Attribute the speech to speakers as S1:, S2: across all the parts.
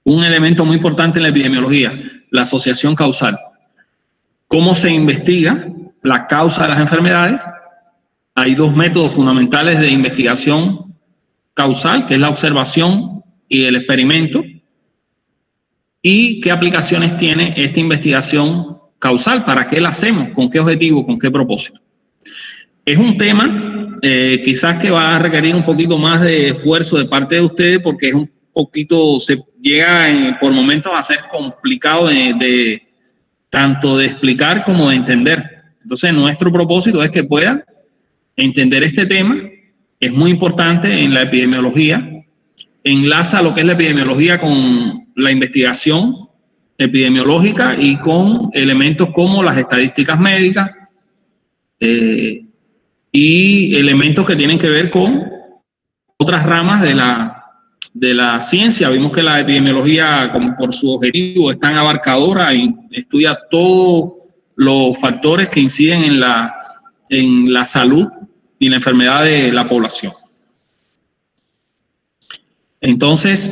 S1: un elemento muy importante en la epidemiología, la asociación causal. ¿Cómo se investiga la causa de las enfermedades? Hay dos métodos fundamentales de investigación causal, que es la observación y el experimento. ¿Y qué aplicaciones tiene esta investigación causal? ¿Para qué la hacemos? ¿Con qué objetivo? ¿Con qué propósito? Es un tema quizás que va a requerir un poquito más de esfuerzo de parte de ustedes, porque es un poquito, se llega por momentos a ser complicado tanto de explicar como de entender. Entonces, nuestro propósito es que puedan entender este tema. Es muy importante en la epidemiología. Enlaza lo que es la epidemiología con la investigación epidemiológica y con elementos como las estadísticas médicas y elementos que tienen que ver con otras ramas de la ciencia. Vimos que la epidemiología, como por su objetivo, es tan abarcadora y estudia todos los factores que inciden en la salud y la enfermedad de la población. Entonces,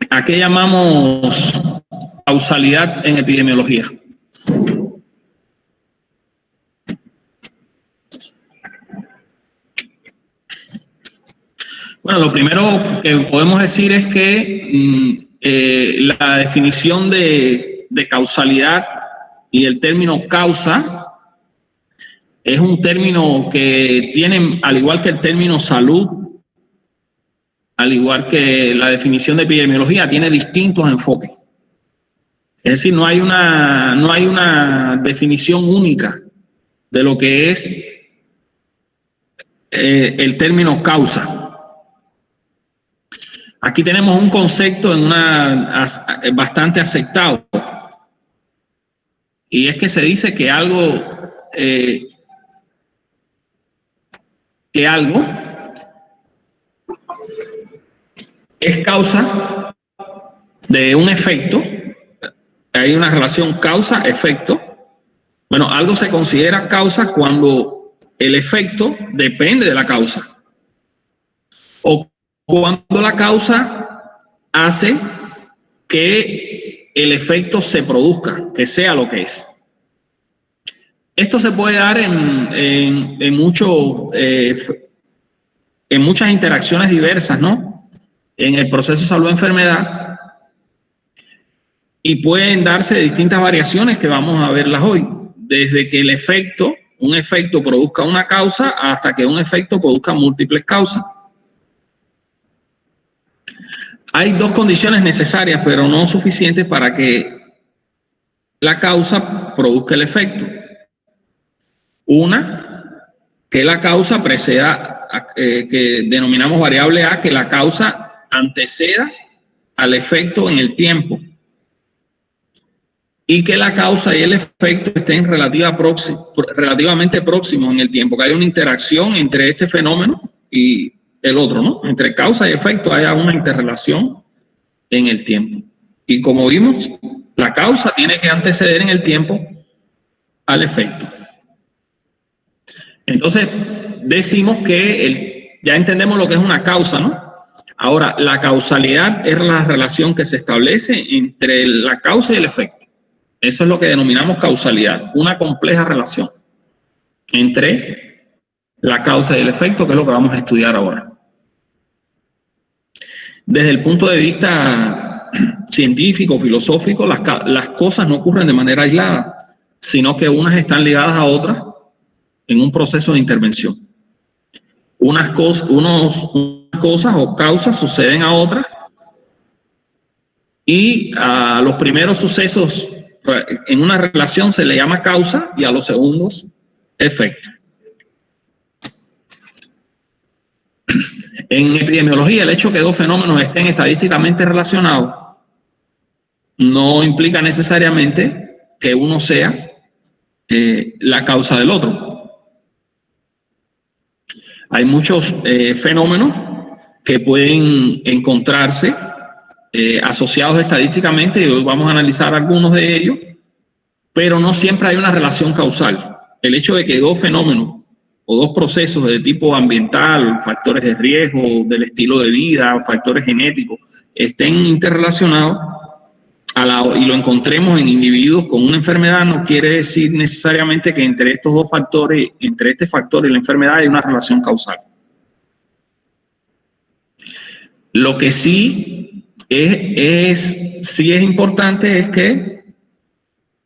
S1: ¿a qué llamamos causalidad en epidemiología? Bueno, lo primero que podemos decir es que la definición de causalidad y el término causa es un término que tiene, al igual que el término salud, al igual que la definición de epidemiología, tiene distintos enfoques. Es decir, no hay una definición única de lo que es el término causa. Aquí tenemos un concepto bastante aceptado, y es que se dice que algo es causa de un efecto. Hay una relación causa-efecto. Bueno, algo se considera causa cuando el efecto depende de la causa, o cuando la causa hace que el efecto se produzca, que sea lo que es. Esto se puede dar en muchas interacciones diversas, ¿no? En el proceso de salud-enfermedad, y pueden darse distintas variaciones que vamos a verlas hoy, desde que un efecto produzca una causa hasta que un efecto produzca múltiples causas. Hay dos condiciones necesarias, pero no suficientes para que la causa produzca el efecto. Una, que la causa preceda, que denominamos variable A, que la causa anteceda al efecto en el tiempo, y que la causa y el efecto estén relativamente próximos en el tiempo, que haya una interacción entre este fenómeno y el otro, ¿no? Entre causa y efecto haya una interrelación en el tiempo. Y como vimos, la causa tiene que anteceder en el tiempo al efecto. Entonces, decimos que ya entendemos lo que es una causa, ¿no? Ahora, la causalidad es la relación que se establece entre la causa y el efecto. Eso es lo que denominamos causalidad, una compleja relación entre la causa y el efecto, que es lo que vamos a estudiar ahora. Desde el punto de vista científico, filosófico, las cosas no ocurren de manera aislada, sino que unas están ligadas a otras en un proceso de intervención. Unas cosas o causas suceden a otras, y a los primeros sucesos en una relación se le llama causa y a los segundos efecto. En epidemiología, el hecho que dos fenómenos estén estadísticamente relacionados no implica necesariamente que uno sea la causa del otro. Hay muchos fenómenos que pueden encontrarse asociados estadísticamente, y hoy vamos a analizar algunos de ellos, pero no siempre hay una relación causal. El hecho de que dos fenómenos o dos procesos de tipo ambiental, factores de riesgo, del estilo de vida, factores genéticos, estén interrelacionados y lo encontremos en individuos con una enfermedad, no quiere decir necesariamente que entre estos dos factores, entre este factor y la enfermedad, hay una relación causal. Lo que sí es importante es que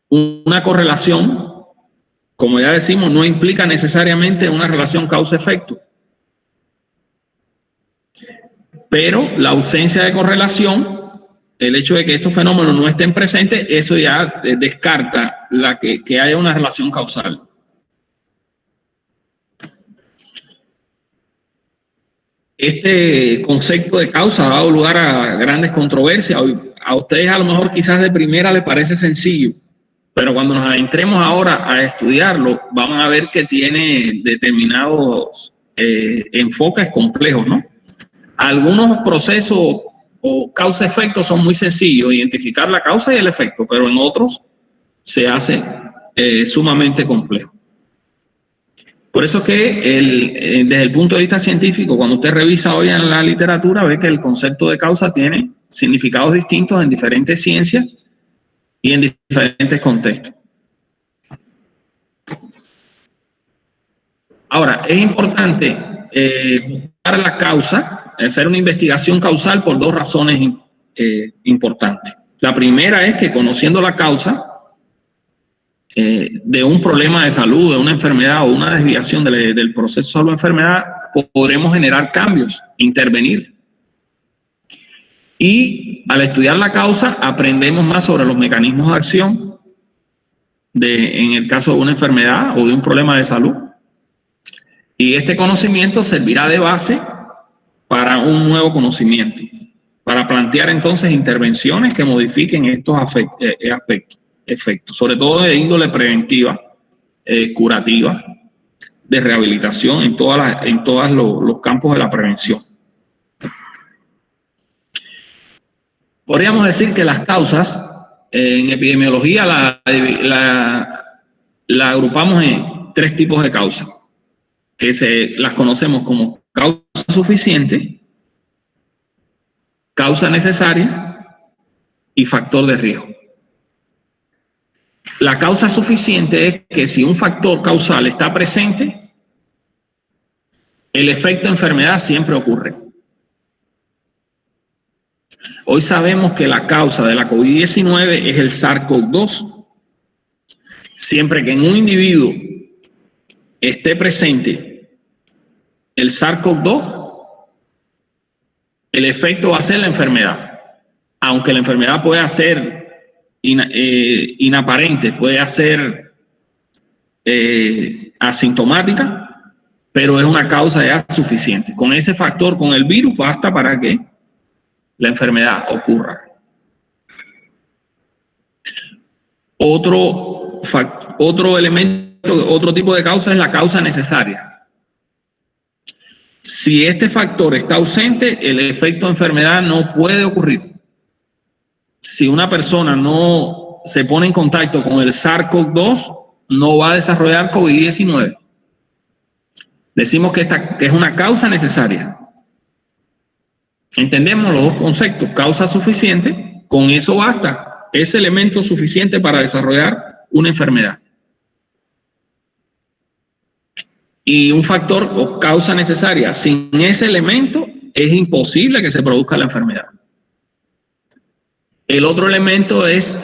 S1: una correlación, como ya decimos, no implica necesariamente una relación causa-efecto. Pero la ausencia de correlación, el hecho de que estos fenómenos no estén presentes, eso ya descarta que haya una relación causal. Este concepto de causa ha dado lugar a grandes controversias. A ustedes a lo mejor quizás de primera les parece sencillo, pero cuando nos adentremos ahora a estudiarlo, vamos a ver que tiene determinados enfoques complejos, ¿no? Algunos procesos o causa-efecto son muy sencillos, identificar la causa y el efecto, pero en otros se hace sumamente complejo. Por eso que desde el punto de vista científico, cuando usted revisa hoy en la literatura, ve que el concepto de causa tiene significados distintos en diferentes ciencias y en diferentes contextos. Ahora, es importante buscar la causa, hacer una investigación causal por dos razones importantes. La primera es que conociendo la causa de un problema de salud, de una enfermedad o una desviación del proceso de salud-enfermedad, podremos generar cambios, intervenir. Y al estudiar la causa, aprendemos más sobre los mecanismos de acción en el caso de una enfermedad o de un problema de salud. Y este conocimiento servirá de base para un nuevo conocimiento, para plantear entonces intervenciones que modifiquen estos efectos, sobre todo de índole preventiva, curativa, de rehabilitación en todos los campos de la prevención. Podríamos decir que las causas en epidemiología la agrupamos en tres tipos de causas, que las conocemos como causa suficiente, causa necesaria y factor de riesgo. La causa suficiente es que si un factor causal está presente, el efecto enfermedad siempre ocurre. Hoy sabemos que la causa de la COVID-19 es el SARS-CoV-2. Siempre que en un individuo esté presente el SARS-CoV-2, el efecto va a ser la enfermedad. Aunque la enfermedad pueda ser inaparente, puede ser asintomática, pero es una causa ya suficiente. Con ese factor, con el virus, basta para que la enfermedad ocurra. Otro elemento, otro tipo de causa es la causa necesaria. Si este factor está ausente, el efecto de enfermedad no puede ocurrir. Si una persona no se pone en contacto con el SARS-CoV-2, no va a desarrollar COVID-19. Decimos que es una causa necesaria. Entendemos los dos conceptos, causa suficiente, con eso basta, es elemento suficiente para desarrollar una enfermedad. Y un factor o causa necesaria, sin ese elemento es imposible que se produzca la enfermedad. El otro elemento es,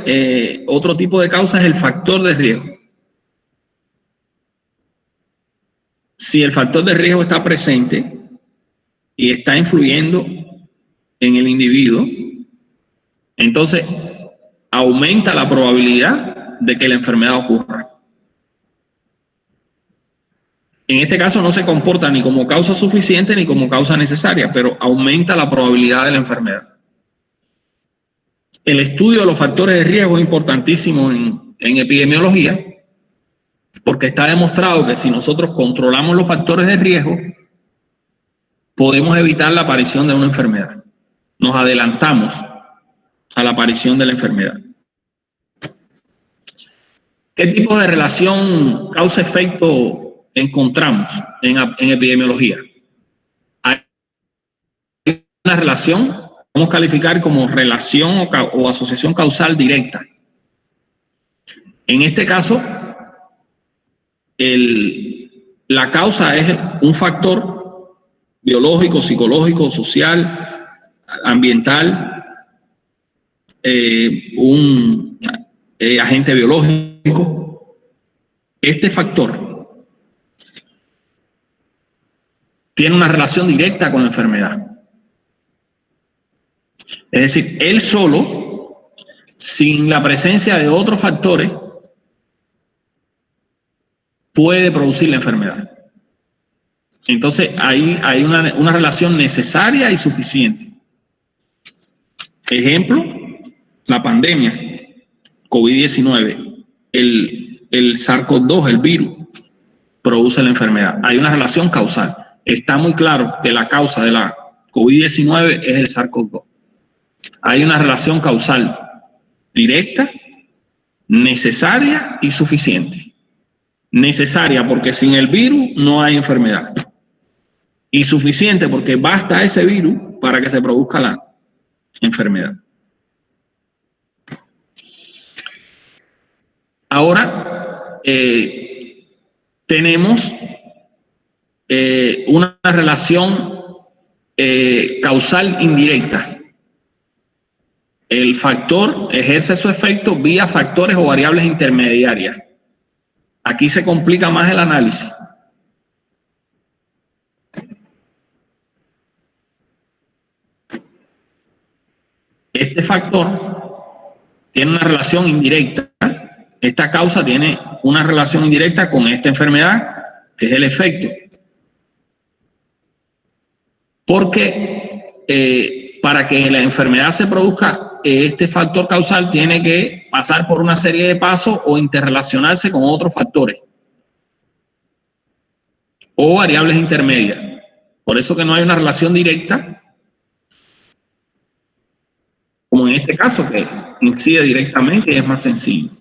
S1: otro tipo de causa es el factor de riesgo. Si el factor de riesgo está presente y está influyendo en el individuo, entonces aumenta la probabilidad de que la enfermedad ocurra. En este caso no se comporta ni como causa suficiente ni como causa necesaria, pero aumenta la probabilidad de la enfermedad. El estudio de los factores de riesgo es importantísimo en epidemiología, porque está demostrado que si nosotros controlamos los factores de riesgo, podemos evitar la aparición de una enfermedad. Nos adelantamos a la aparición de la enfermedad. ¿Qué tipo de relación causa-efecto encontramos en epidemiología? Hay una relación, podemos calificar como relación o asociación causal directa. En este caso, la causa es un factor biológico, psicológico, social, ambiental, un agente biológico. Este factor tiene una relación directa con la enfermedad. Es decir, él solo, sin la presencia de otros factores, puede producir la enfermedad. Entonces, ahí hay una relación necesaria y suficiente. Ejemplo, la pandemia, COVID-19, el SARS-CoV-2, el virus, produce la enfermedad. Hay una relación causal. Está muy claro que la causa de la COVID-19 es el SARS-CoV-2. Hay una relación causal directa, necesaria y suficiente. Necesaria porque sin el virus no hay enfermedad. Y suficiente porque basta ese virus para que se produzca la enfermedad. Ahora tenemos una relación causal indirecta. El factor ejerce su efecto vía factores o variables intermediarias. Aquí se complica más el análisis. Este factor tiene una relación indirecta. Esta causa tiene una relación indirecta con esta enfermedad, que es el efecto. Porque para que la enfermedad se produzca, este factor causal tiene que pasar por una serie de pasos o interrelacionarse con otros factores o variables intermedias. Por eso que no hay una relación directa, como en este caso, que incide directamente y es más sencillo.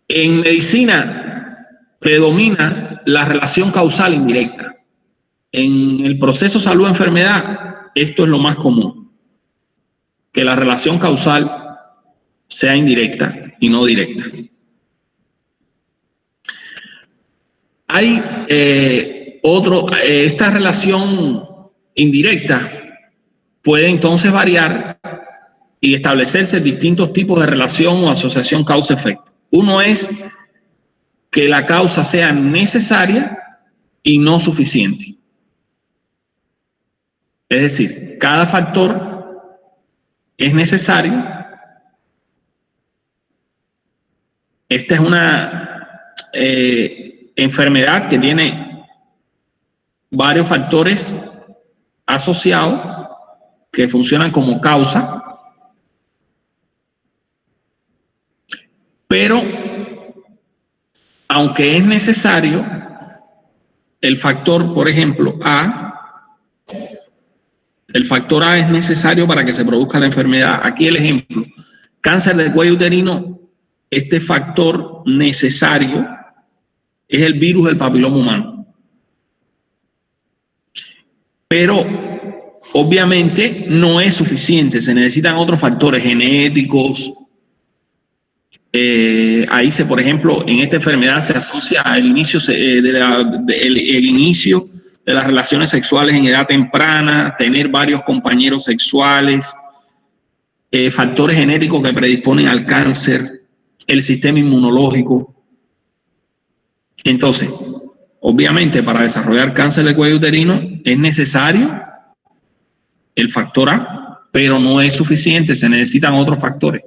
S1: En medicina predomina la relación causal indirecta. En el proceso salud-enfermedad, esto es lo más común, que la relación causal sea indirecta y no directa. Hay esta relación indirecta puede entonces variar y establecerse distintos tipos de relación o asociación causa-efecto. Uno es que la causa sea necesaria y no suficiente. Es decir, cada factor es necesario. Esta es una enfermedad que tiene varios factores asociados que funcionan como causa, pero aunque es necesario, el factor, por ejemplo, el factor A es necesario para que se produzca la enfermedad. Aquí el ejemplo, cáncer de cuello uterino, este factor necesario es el virus del papiloma humano. Pero obviamente no es suficiente, se necesitan otros factores genéticos. Ahí por ejemplo, en esta enfermedad se asocia al inicio el inicio de las relaciones sexuales en edad temprana, tener varios compañeros sexuales, factores genéticos que predisponen al cáncer, el sistema inmunológico. Entonces, obviamente, para desarrollar cáncer de cuello uterino es necesario el factor A, pero no es suficiente, se necesitan otros factores.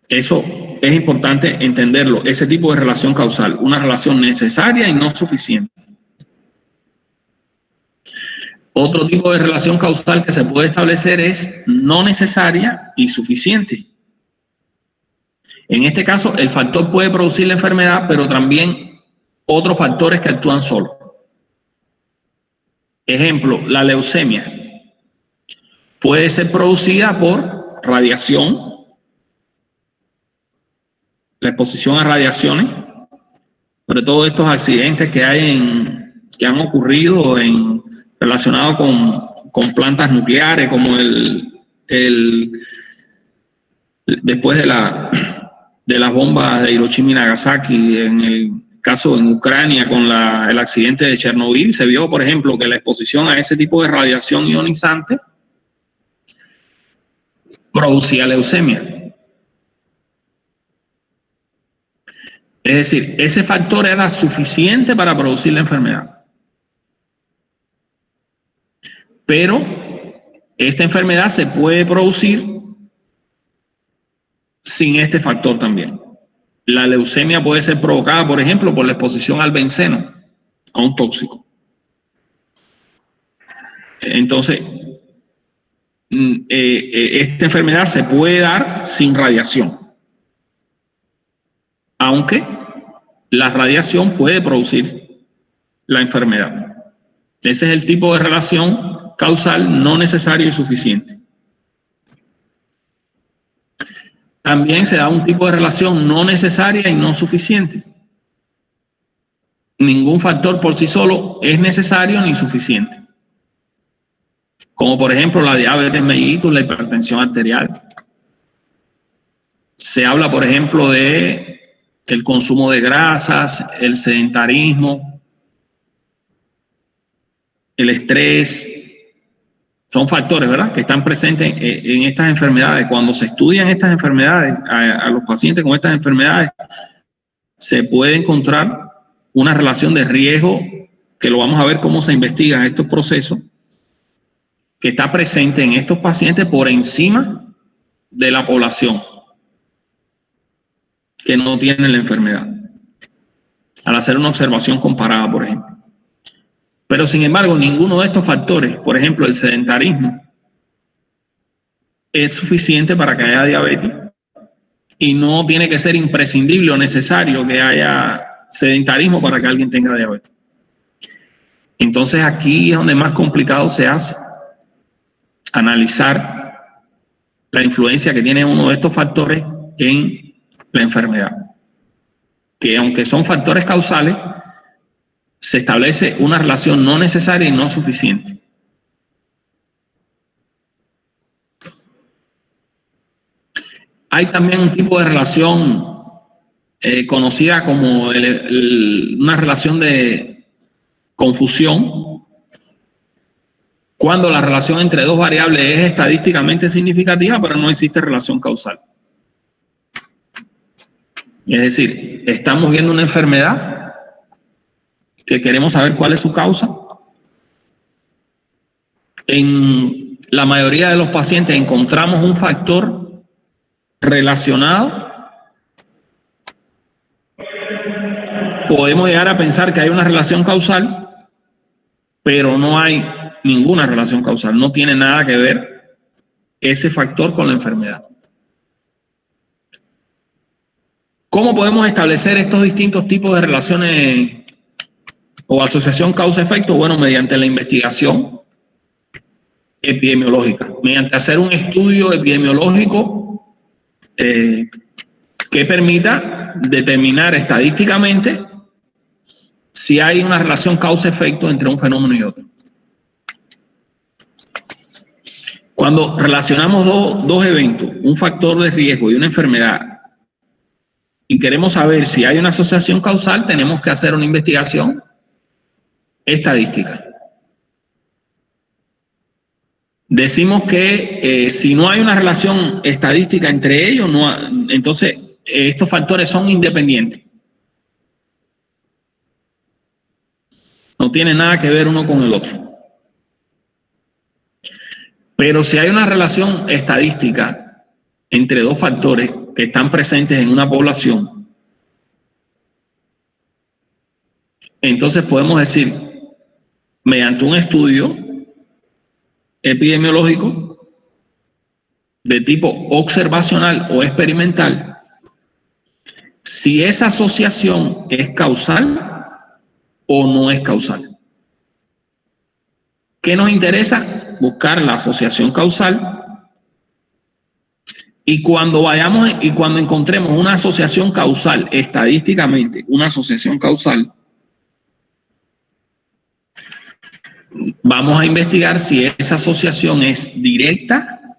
S1: Eso es importante entenderlo, ese tipo de relación causal, una relación necesaria y no suficiente. Otro tipo de relación causal que se puede establecer es no necesaria y suficiente. En este caso, el factor puede producir la enfermedad, pero también otros factores que actúan solos. Ejemplo, la leucemia puede ser producida por radiación. la exposición a radiaciones, sobre todo estos accidentes que han ocurrido relacionados con plantas nucleares, como después de las bombas de Hiroshima y Nagasaki, en el caso en Ucrania con el accidente de Chernobyl, se vio, por ejemplo, que la exposición a ese tipo de radiación ionizante producía leucemia. Es decir, ese factor era suficiente para producir la enfermedad. Pero esta enfermedad se puede producir sin este factor también. La leucemia puede ser provocada, por ejemplo, por la exposición al benceno, a un tóxico. Entonces, esta enfermedad se puede dar sin radiación, aunque la radiación puede producir la enfermedad. Ese es el tipo de relación causal no necesario y suficiente. También se da un tipo de relación no necesaria y no suficiente. Ningún factor por sí solo es necesario ni suficiente. Como por ejemplo la diabetes mellitus, la hipertensión arterial. Se habla, por ejemplo, de el consumo de grasas, el sedentarismo, el estrés. Son factores, ¿verdad?, que están presentes en estas enfermedades. Cuando se estudian estas enfermedades, a los pacientes con estas enfermedades, se puede encontrar una relación de riesgo, que lo vamos a ver cómo se investigan estos procesos, que está presente en estos pacientes por encima de la población que no tiene la enfermedad, al hacer una observación comparada, por ejemplo. Pero sin embargo, ninguno de estos factores, por ejemplo, el sedentarismo, es suficiente para que haya diabetes, y no tiene que ser imprescindible o necesario que haya sedentarismo para que alguien tenga diabetes. Entonces aquí es donde más complicado se hace analizar la influencia que tiene uno de estos factores en la enfermedad, que aunque son factores causales, se establece una relación no necesaria y no suficiente. Hay también un tipo de relación conocida como una relación de confusión, cuando la relación entre dos variables es estadísticamente significativa, pero no existe relación causal. Es decir, estamos viendo una enfermedad que queremos saber cuál es su causa. En la mayoría de los pacientes encontramos un factor relacionado. Podemos llegar a pensar que hay una relación causal, pero no hay ninguna relación causal. No tiene nada que ver ese factor con la enfermedad. ¿Cómo podemos establecer estos distintos tipos de relaciones o asociación causa-efecto? Bueno, mediante la investigación epidemiológica, mediante hacer un estudio epidemiológico que permita determinar estadísticamente si hay una relación causa-efecto entre un fenómeno y otro. Cuando relacionamos dos eventos, un factor de riesgo y una enfermedad, y queremos saber si hay una asociación causal, tenemos que hacer una investigación estadística. Decimos que si no hay una relación estadística entre ellos, entonces estos factores son independientes. No tienen nada que ver uno con el otro. Pero si hay una relación estadística entre dos factores que están presentes en una población, entonces podemos decir, mediante un estudio epidemiológico de tipo observacional o experimental, si esa asociación es causal o no es causal. ¿Qué nos interesa? Buscar la asociación causal Y cuando vayamos y cuando encontremos una asociación causal, estadísticamente, una asociación causal, vamos a investigar si esa asociación es directa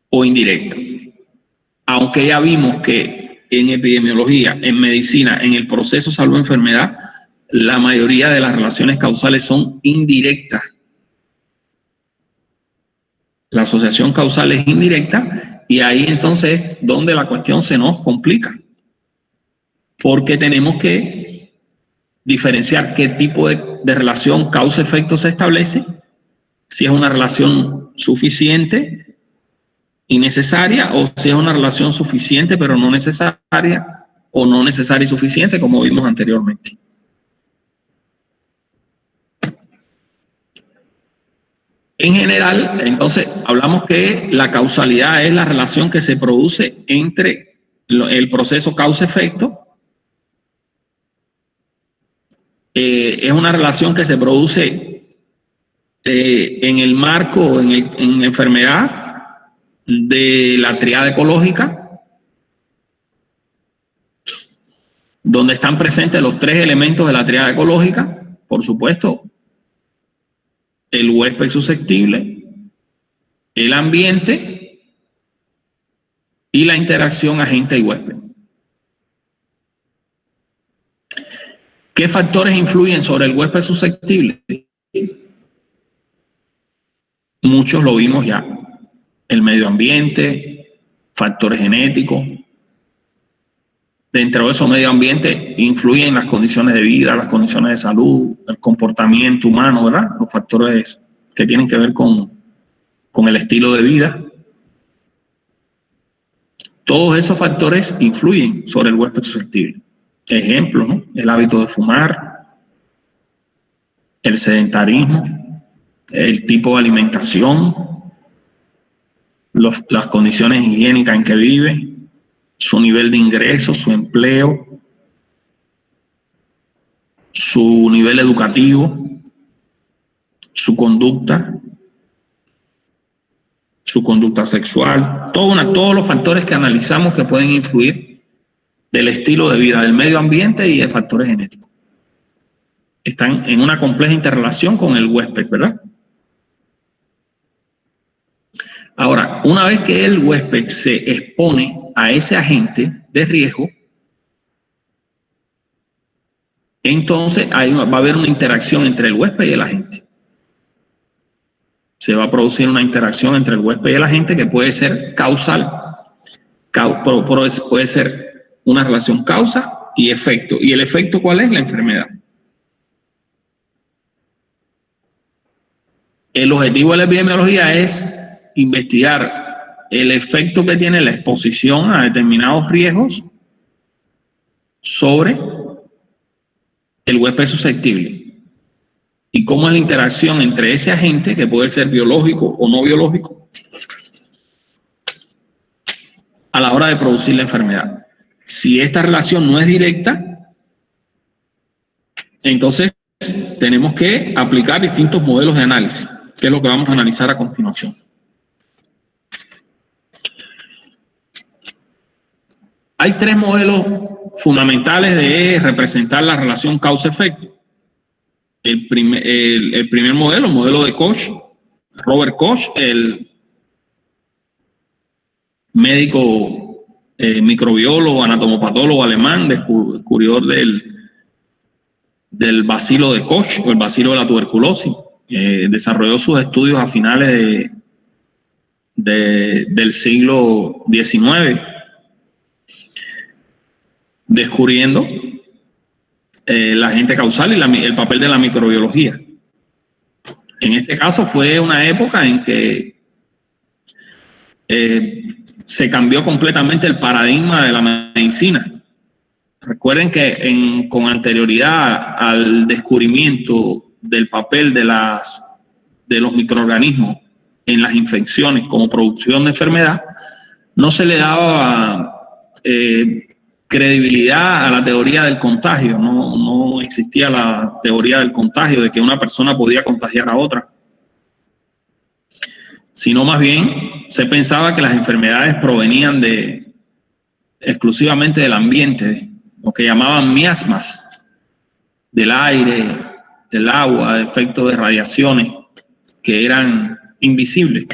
S1: o indirecta. Aunque ya vimos que en epidemiología, en medicina, en el proceso salud-enfermedad, la mayoría de las relaciones causales son indirectas. La asociación causal es indirecta y ahí entonces es donde la cuestión se nos complica. Porque tenemos que diferenciar qué tipo de relación causa-efecto se establece, si es una relación suficiente y necesaria, o si es una relación suficiente pero no necesaria, o no necesaria y suficiente, como vimos anteriormente. En general, entonces, hablamos que la causalidad es la relación que se produce entre el proceso causa-efecto. Es una relación que se produce en el marco, en la enfermedad de la triada ecológica, donde están presentes los tres elementos de la triada ecológica, por supuesto, el huésped susceptible, el ambiente y la interacción agente y huésped. ¿Qué factores influyen sobre el huésped susceptible? Muchos lo vimos ya. El medio ambiente, factores genéticos. Dentro de esos medio ambiente influyen las condiciones de vida, las condiciones de salud, el comportamiento humano, ¿verdad? Los factores que tienen que ver con el estilo de vida. Todos esos factores influyen sobre el huésped susceptible. Ejemplo, ¿no? El hábito de fumar, el sedentarismo, el tipo de alimentación, las condiciones higiénicas en que vive, su nivel de ingresos, su empleo, su nivel educativo, su conducta sexual, todos los factores que analizamos que pueden influir del estilo de vida, del medio ambiente y de factores genéticos. Están en una compleja interrelación con el huésped, ¿verdad? Ahora, una vez que el huésped se expone a ese agente de riesgo, entonces va a haber una interacción entre el huésped y el agente. Se va a producir una interacción entre el huésped y el agente que puede ser causal, puede ser una relación causa y efecto. ¿Y el efecto cuál es? La enfermedad. El objetivo de la epidemiología es investigar el efecto que tiene la exposición a determinados riesgos sobre el huésped susceptible y cómo es la interacción entre ese agente, que puede ser biológico o no biológico, a la hora de producir la enfermedad. Si esta relación no es directa, entonces tenemos que aplicar distintos modelos de análisis, que es lo que vamos a analizar a continuación. Hay tres modelos fundamentales de representar la relación causa-efecto. El primer modelo, el modelo de Koch, Robert Koch, el médico microbiólogo, anatomopatólogo alemán, descubridor del bacilo de Koch, o el bacilo de la tuberculosis. Desarrolló sus estudios a finales del siglo XIX, descubriendo el agente causal y el papel de la microbiología. En este caso fue una época en que se cambió completamente el paradigma de la medicina. Recuerden que con anterioridad al descubrimiento del papel de los microorganismos en las infecciones como producción de enfermedad, no se le daba credibilidad a la teoría del contagio. No existía la teoría del contagio, de que una persona podía contagiar a otra, sino más bien se pensaba que las enfermedades provenían exclusivamente del ambiente, lo que llamaban miasmas, del aire, del agua, de efectos de radiaciones que eran invisibles.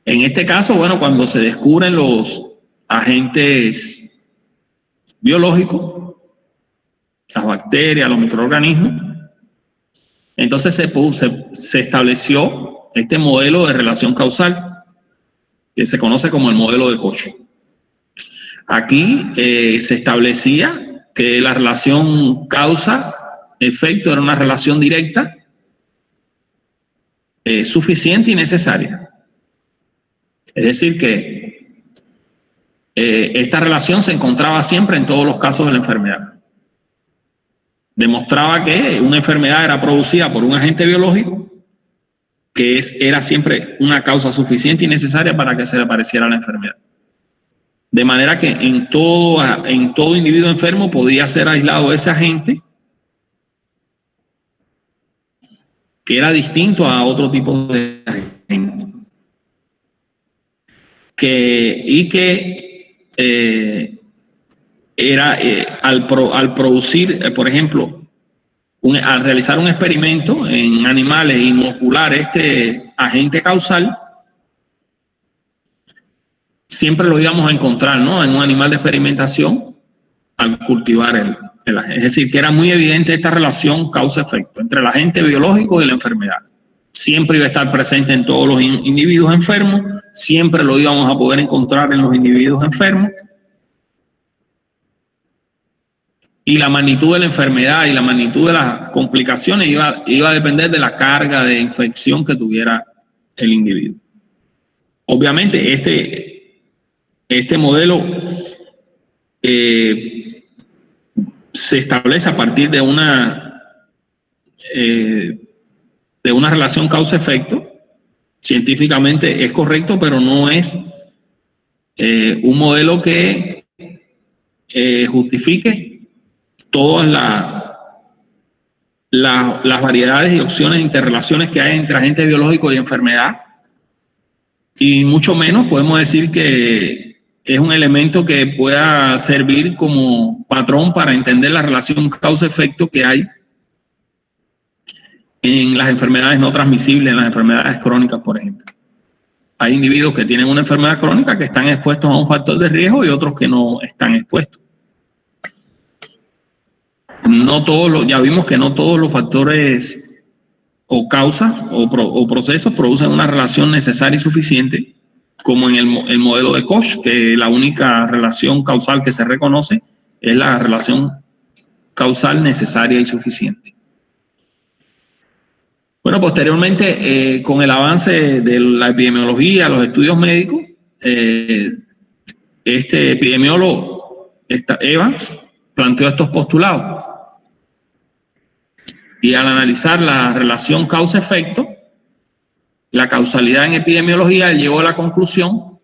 S1: En este caso, bueno, cuando se descubren los agentes biológicos, las bacterias, los microorganismos, entonces se estableció este modelo de relación causal que se conoce como el modelo de Koch. Aquí se establecía que la relación causa-efecto era una relación directa, suficiente y necesaria. Es decir, que esta relación se encontraba siempre en todos los casos de la enfermedad. Demostraba que una enfermedad era producida por un agente biológico que era siempre una causa suficiente y necesaria para que se le apareciera la enfermedad. De manera que en todo individuo enfermo podía ser aislado ese agente que era distinto a otro tipo de agente. Al producir, por ejemplo, al realizar un experimento en animales e inocular este agente causal, siempre lo íbamos a encontrar, ¿no?, en un animal de experimentación al cultivar el agente. Es decir, que era muy evidente esta relación causa-efecto entre el agente biológico y la enfermedad. Siempre iba a estar presente en todos los individuos enfermos, siempre lo íbamos a poder encontrar en los individuos enfermos. Y la magnitud de la enfermedad y la magnitud de las complicaciones iba a depender de la carga de infección que tuviera el individuo. Obviamente, este modelo se establece a partir de una relación causa-efecto. Científicamente es correcto, pero no es un modelo que justifique todas las variedades y opciones de interrelaciones que hay entre agentes biológicos y enfermedad, y mucho menos podemos decir que es un elemento que pueda servir como patrón para entender la relación causa-efecto que hay en las enfermedades no transmisibles, en las enfermedades crónicas, por ejemplo. Hay individuos que tienen una enfermedad crónica que están expuestos a un factor de riesgo y otros que no están expuestos. Ya vimos que no todos los factores o causas o procesos producen una relación necesaria y suficiente, como en el modelo de Koch, que la única relación causal que se reconoce es la relación causal necesaria y suficiente. Bueno, posteriormente, con el avance de la epidemiología, los estudios médicos, este epidemiólogo, Evans, planteó estos postulados. Y al analizar la relación causa-efecto, la causalidad en epidemiología, llegó a la conclusión,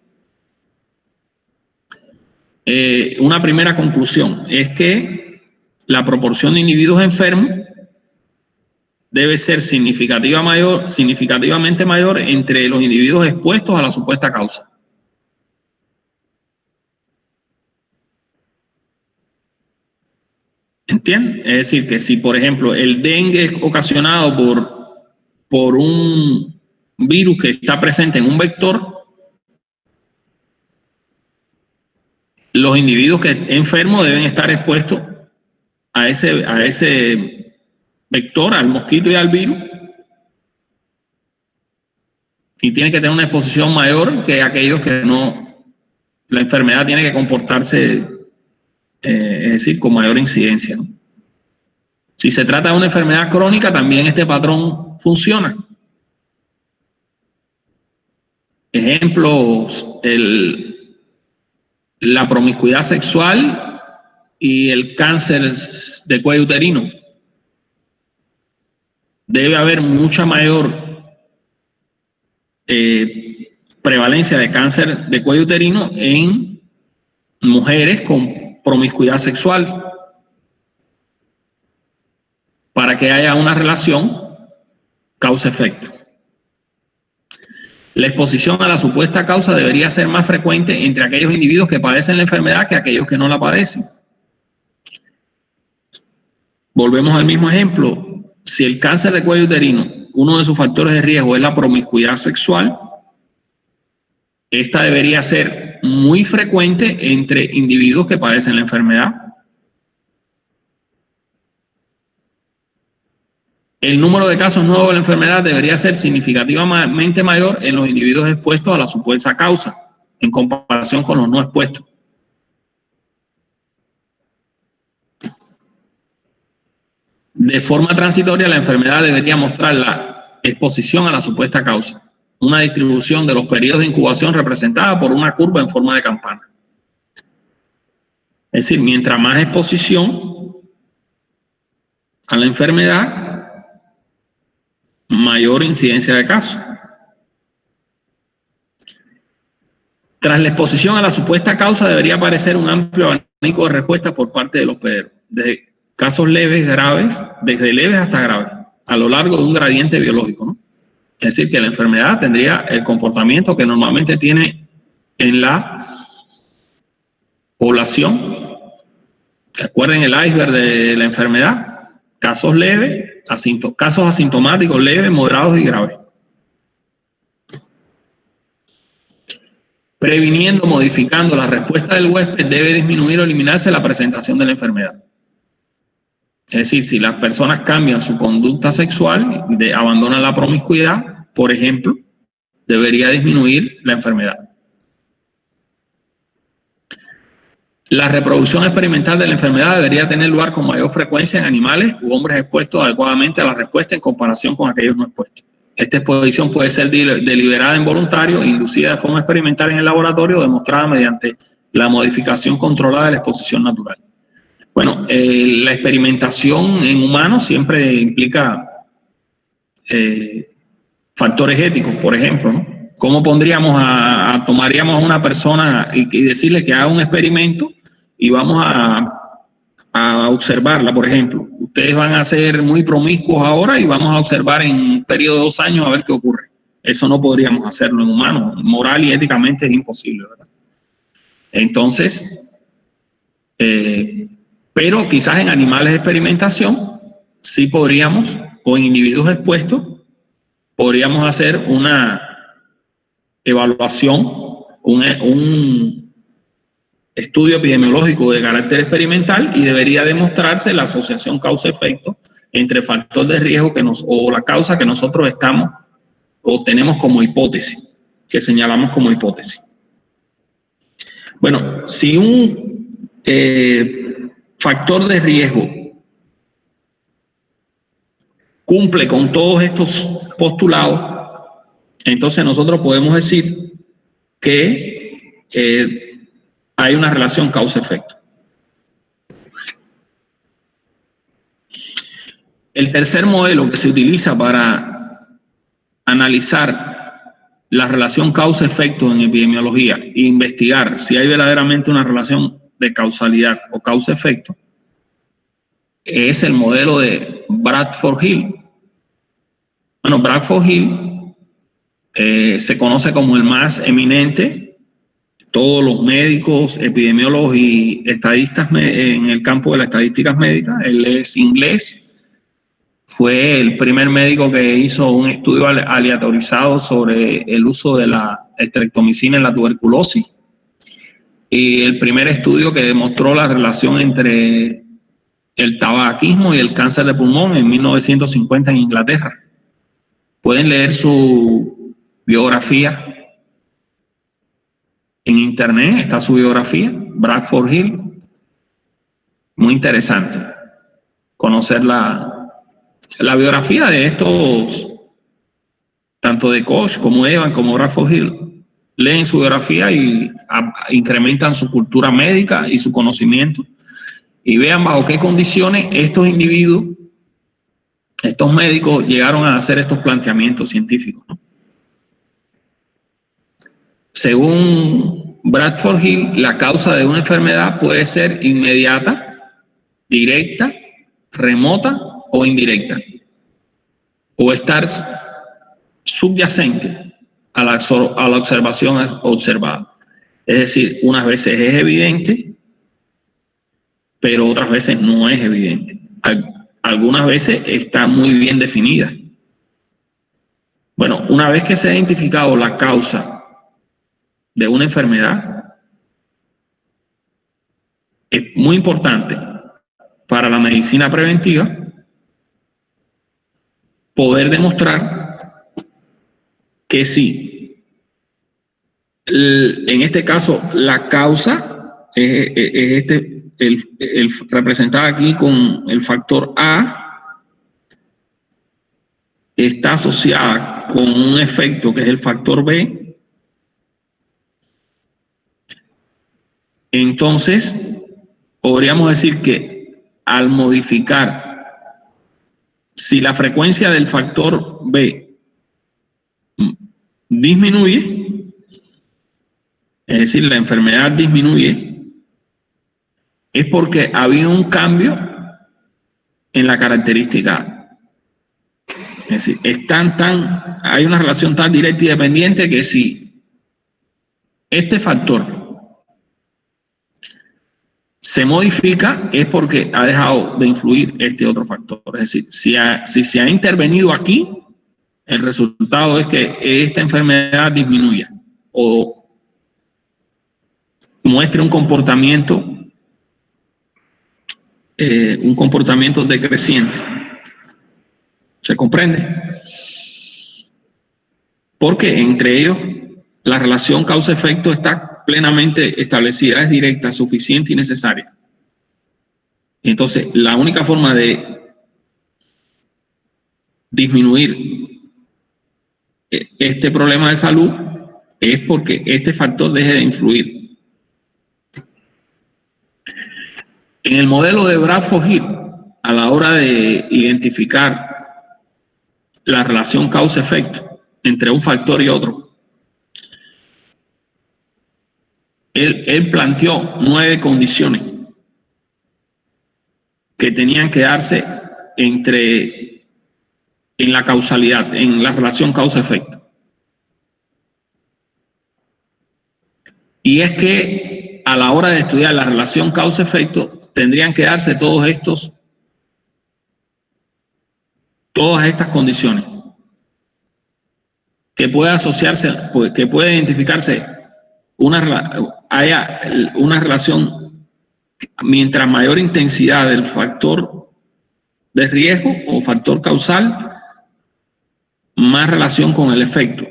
S1: una primera conclusión, es que la proporción de individuos enfermos debe ser significativamente mayor entre los individuos expuestos a la supuesta causa. ¿Entienden? Es decir, que si, por ejemplo, el dengue es ocasionado por un virus que está presente en un vector, los individuos que enfermos deben estar expuestos a ese vector, al mosquito y al virus, y tienen que tener una exposición mayor que aquellos que no. La enfermedad tiene que comportarse, es decir, con mayor incidencia, ¿no? Si se trata de una enfermedad crónica, también este patrón funciona. Ejemplos, la promiscuidad sexual y el cáncer de cuello uterino. Debe haber mucha mayor prevalencia de cáncer de cuello uterino en mujeres con promiscuidad sexual para que haya una relación causa-efecto. La exposición a la supuesta causa debería ser más frecuente entre aquellos individuos que padecen la enfermedad que aquellos que no la padecen. Volvemos al mismo ejemplo. Si el cáncer de cuello uterino, uno de sus factores de riesgo es la promiscuidad sexual, esta debería ser muy frecuente entre individuos que padecen la enfermedad. El número de casos nuevos de la enfermedad debería ser significativamente mayor en los individuos expuestos a la supuesta causa, en comparación con los no expuestos. De forma transitoria, la enfermedad debería mostrar la exposición a la supuesta causa, una distribución de los periodos de incubación representada por una curva en forma de campana. Es decir, mientras más exposición a la enfermedad, mayor incidencia de casos. Tras la exposición a la supuesta causa debería aparecer un amplio abanico de respuestas por parte de los hospederos, desde casos leves, graves, desde leves hasta graves, a lo largo de un gradiente biológico, ¿no? Es decir, que la enfermedad tendría el comportamiento que normalmente tiene en la población. Recuerden el iceberg de la enfermedad: casos leves, casos asintomáticos, leves, moderados y graves. Previniendo, modificando la respuesta del huésped, debe disminuir o eliminarse la presentación de la enfermedad. Es decir, si las personas cambian su conducta sexual, abandonan la promiscuidad, por ejemplo, debería disminuir la enfermedad. La reproducción experimental de la enfermedad debería tener lugar con mayor frecuencia en animales u hombres expuestos adecuadamente a la respuesta en comparación con aquellos no expuestos. Esta exposición puede ser deliberada en voluntario, inducida de forma experimental en el laboratorio o demostrada mediante la modificación controlada de la exposición natural. Bueno, la experimentación en humanos siempre implica factores éticos, por ejemplo, ¿no? ¿Cómo tomaríamos a una persona y decirle que haga un experimento y vamos a observarla, por ejemplo? Ustedes van a ser muy promiscuos ahora y vamos a observar en un periodo de 2 años a ver qué ocurre. Eso no podríamos hacerlo en humanos. Moral y éticamente es imposible, ¿verdad? Entonces, pero quizás en animales de experimentación sí podríamos, o en individuos expuestos, podríamos hacer una evaluación, un estudio epidemiológico de carácter experimental, y debería demostrarse la asociación causa-efecto entre factor de riesgo o la causa que nosotros estamos o tenemos como hipótesis, que señalamos como hipótesis. Bueno, si un factor de riesgo cumple con todos estos postulados, entonces nosotros podemos decir que hay una relación causa-efecto. El tercer modelo que se utiliza para analizar la relación causa-efecto en epidemiología e investigar si hay verdaderamente una relación de causalidad o causa-efecto es el modelo de Bradford-Hill. Bueno, Bradford-Hill se conoce como el más eminente. Todos los médicos, epidemiólogos y estadistas en el campo de las estadísticas médicas. Él es inglés. Fue el primer médico que hizo un estudio aleatorizado sobre el uso de la estreptomicina en la tuberculosis. Y el primer estudio que demostró la relación entre el tabaquismo y el cáncer de pulmón en 1950 en Inglaterra. Pueden leer su biografía en internet, está su biografía, Bradford-Hill. Muy interesante conocer la biografía de estos, tanto de Koch como Evan como Bradford-Hill. Leen su biografía y incrementan su cultura médica y su conocimiento, y vean bajo qué condiciones estos individuos, estos médicos, llegaron a hacer estos planteamientos científicos, ¿no? Según Bradford-Hill, la causa de una enfermedad puede ser inmediata, directa, remota o indirecta, o estar subyacente a la observación observada. Es decir, unas veces es evidente, pero otras veces no es evidente. Algunas veces está muy bien definida. Bueno, una vez que se ha identificado la causa de una enfermedad, es muy importante para la medicina preventiva poder demostrar que sí, en este caso la causa es el representado aquí con el factor A, está asociada con un efecto que es el factor B. Entonces, podríamos decir que al modificar, si la frecuencia del factor B disminuye, es decir, la enfermedad disminuye, es porque ha habido un cambio en la característica. Es decir, hay una relación tan directa y dependiente que si este factor se modifica es porque ha dejado de influir este otro factor. Es decir, si se ha intervenido aquí, el resultado es que esta enfermedad disminuya o muestre un comportamiento decreciente. ¿Se comprende? Porque entre ellos la relación causa-efecto está plenamente establecida, es directa, suficiente y necesaria. Entonces, la única forma de disminuir este problema de salud es porque este factor deje de influir. En el modelo de Bradford-Hill, a la hora de identificar la relación causa-efecto entre un factor y otro, él planteó 9 condiciones que tenían que darse en la causalidad, en la relación causa-efecto. Y es que a la hora de estudiar la relación causa-efecto tendrían que darse todas estas condiciones que puede asociarse, que puede identificarse haya una relación mientras mayor intensidad del factor de riesgo o factor causal, más relación con el efecto.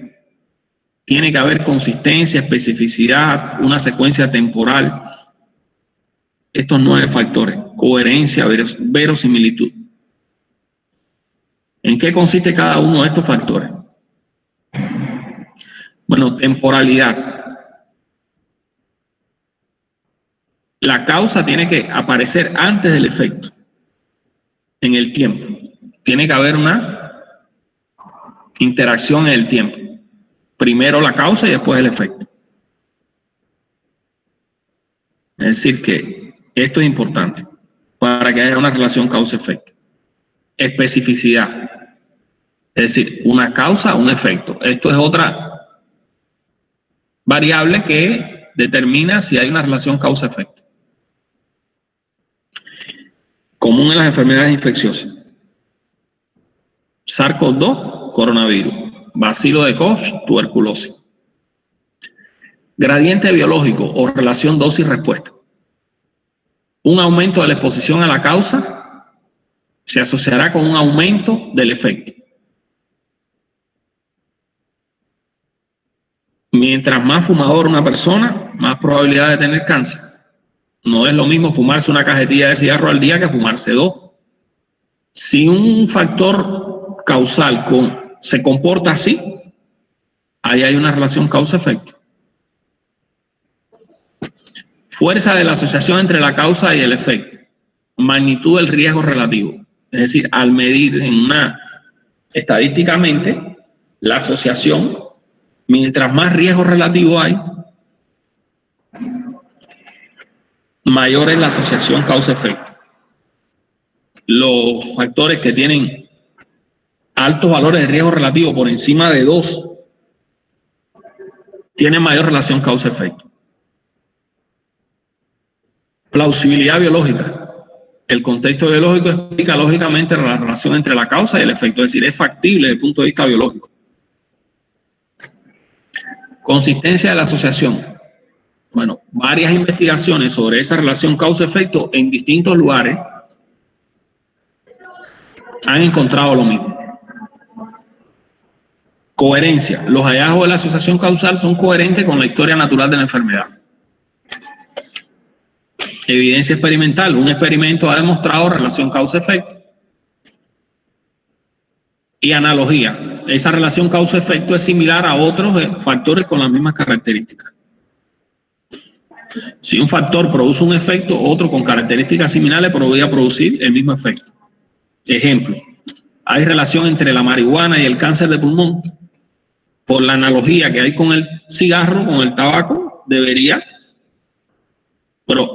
S1: Tiene que haber consistencia, especificidad, una secuencia temporal. Estos 9 factores: coherencia, verosimilitud. ¿En qué consiste cada uno de estos factores? Bueno, temporalidad. La causa tiene que aparecer antes del efecto, en el tiempo. Tiene que haber una interacción en el tiempo. Primero la causa y después el efecto. Es decir, que esto es importante para que haya una relación causa-efecto. Especificidad. Es decir, una causa, un efecto. Esto es otra variable que determina si hay una relación causa-efecto. Común en las enfermedades infecciosas: SARS-CoV-2, coronavirus; bacilo de Koch, tuberculosis. Gradiente biológico o relación dosis-respuesta. Un aumento de la exposición a la causa se asociará con un aumento del efecto. Mientras más fumador una persona, más probabilidad de tener cáncer. No es lo mismo fumarse una cajetilla de cigarro al día que fumarse 2. Si un factor causal se comporta así, ahí hay una relación causa-efecto. Fuerza de la asociación entre la causa y el efecto. Magnitud del riesgo relativo. Es decir, al medir estadísticamente la asociación, mientras más riesgo relativo hay, mayor es la asociación causa-efecto. Los factores que tienen altos valores de riesgo relativo por encima de 2 tiene mayor relación causa-efecto. Plausibilidad biológica. El contexto biológico explica lógicamente la relación entre la causa y el efecto, es decir, es factible desde el punto de vista biológico. Consistencia de la asociación. Bueno, varias investigaciones sobre esa relación causa-efecto en distintos lugares han encontrado lo mismo. Coherencia. Los hallazgos de la asociación causal son coherentes con la historia natural de la enfermedad. Evidencia experimental. Un experimento ha demostrado relación causa-efecto. Y analogía. Esa relación causa-efecto es similar a otros factores con las mismas características. Si un factor produce un efecto, otro con características similares podría producir el mismo efecto. Ejemplo, hay relación entre la marihuana y el cáncer de pulmón. Por la analogía que hay con el cigarro, con el tabaco, debería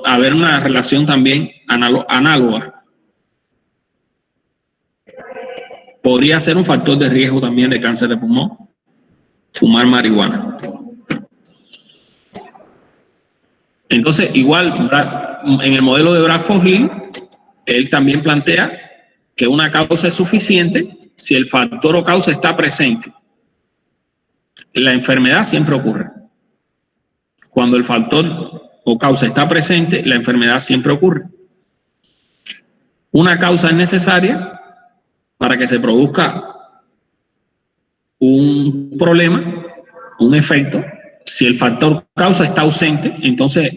S1: haber una relación también análoga. Podría ser un factor de riesgo también de cáncer de pulmón, fumar marihuana. Entonces, igual, en el modelo de Bradford-Hill, él también plantea que una causa es suficiente si el factor o causa está presente. La enfermedad siempre ocurre. Cuando el factor o causa está presente, la enfermedad siempre ocurre. Una causa es necesaria para que se produzca un problema, un efecto. Si el factor causa está ausente, entonces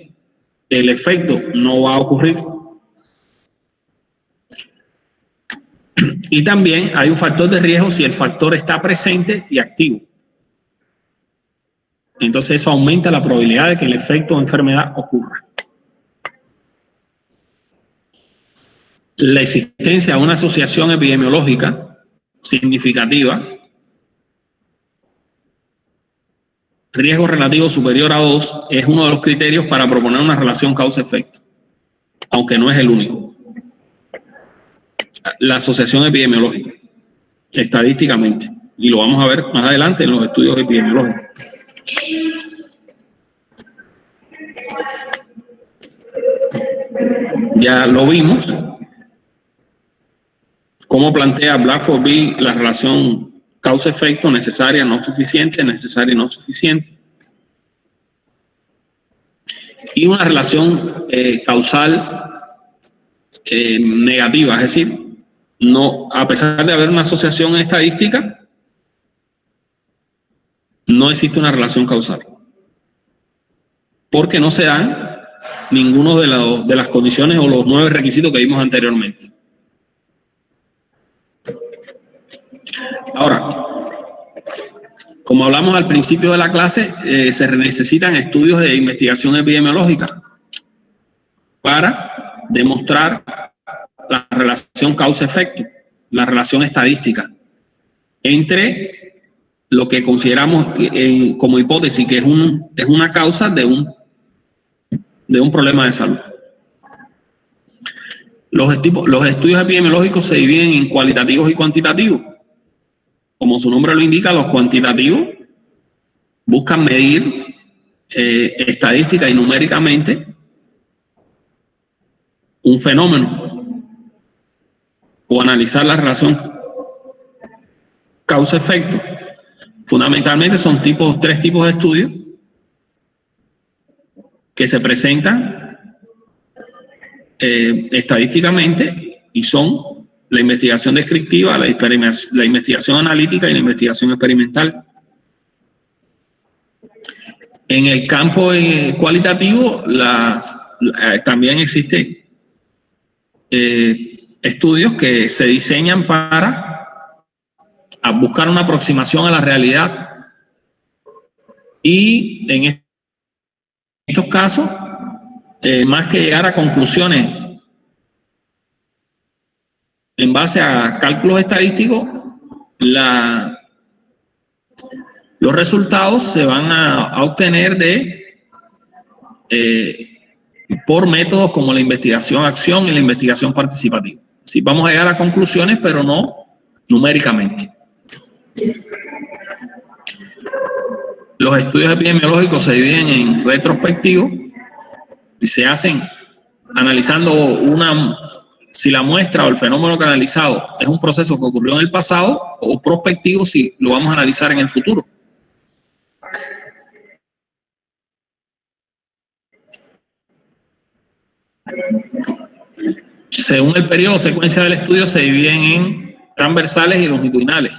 S1: el efecto no va a ocurrir. Y también hay un factor de riesgo si el factor está presente y activo. Entonces eso aumenta la probabilidad de que el efecto o enfermedad ocurra. La existencia de una asociación epidemiológica significativa, riesgo relativo superior a 2, es uno de los criterios para proponer una relación causa-efecto, aunque no es el único. La asociación epidemiológica, estadísticamente, y lo vamos a ver más adelante en los estudios epidemiológicos. Ya lo vimos, cómo plantea Bradford-Hill la relación causa-efecto necesaria, no suficiente, necesaria y no suficiente. Y una relación causal negativa, es decir, no, a pesar de haber una asociación estadística, no existe una relación causal. Porque no se dan ninguno de las condiciones o los 9 requisitos que vimos anteriormente. Ahora, como hablamos al principio de la clase, se necesitan estudios de investigación epidemiológica para demostrar la relación causa-efecto, la relación estadística entre lo que consideramos como hipótesis que es una causa de un problema de salud. Los estudios epidemiológicos se dividen en cualitativos y cuantitativos. Como su nombre lo indica, los cuantitativos buscan medir estadística y numéricamente un fenómeno o analizar la relación causa-efecto. Fundamentalmente son 3 tipos de estudios que se presentan estadísticamente y son la investigación descriptiva, la investigación analítica y la investigación experimental. En el campo cualitativo también existen estudios que se diseñan para buscar una aproximación a la realidad y en estos casos, más que llegar a conclusiones en base a cálculos estadísticos, los resultados se van a obtener por métodos como la investigación-acción y la investigación participativa. Sí, vamos a llegar a conclusiones, pero no numéricamente. Los estudios epidemiológicos se dividen en retrospectivos y se hacen analizando si la muestra o el fenómeno que analizado es un proceso que ocurrió en el pasado, o prospectivo si lo vamos a analizar en el futuro. Según el periodo o secuencia del estudio, se dividen en transversales y longitudinales.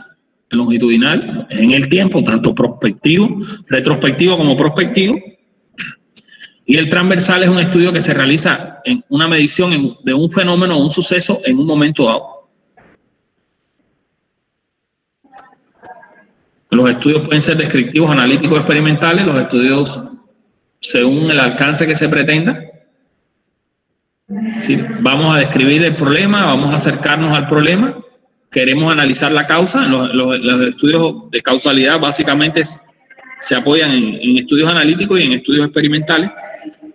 S1: El longitudinal es en el tiempo, tanto prospectivo, retrospectivo como prospectivo. Y el transversal es un estudio que se realiza en una medición de un fenómeno o un suceso en un momento dado. Los estudios pueden ser descriptivos, analíticos, experimentales. Los estudios, según el alcance que se pretenda, ¿sí? Vamos a describir el problema, vamos a acercarnos al problema, queremos analizar la causa. Los estudios de causalidad básicamente se apoyan en estudios analíticos y en estudios experimentales,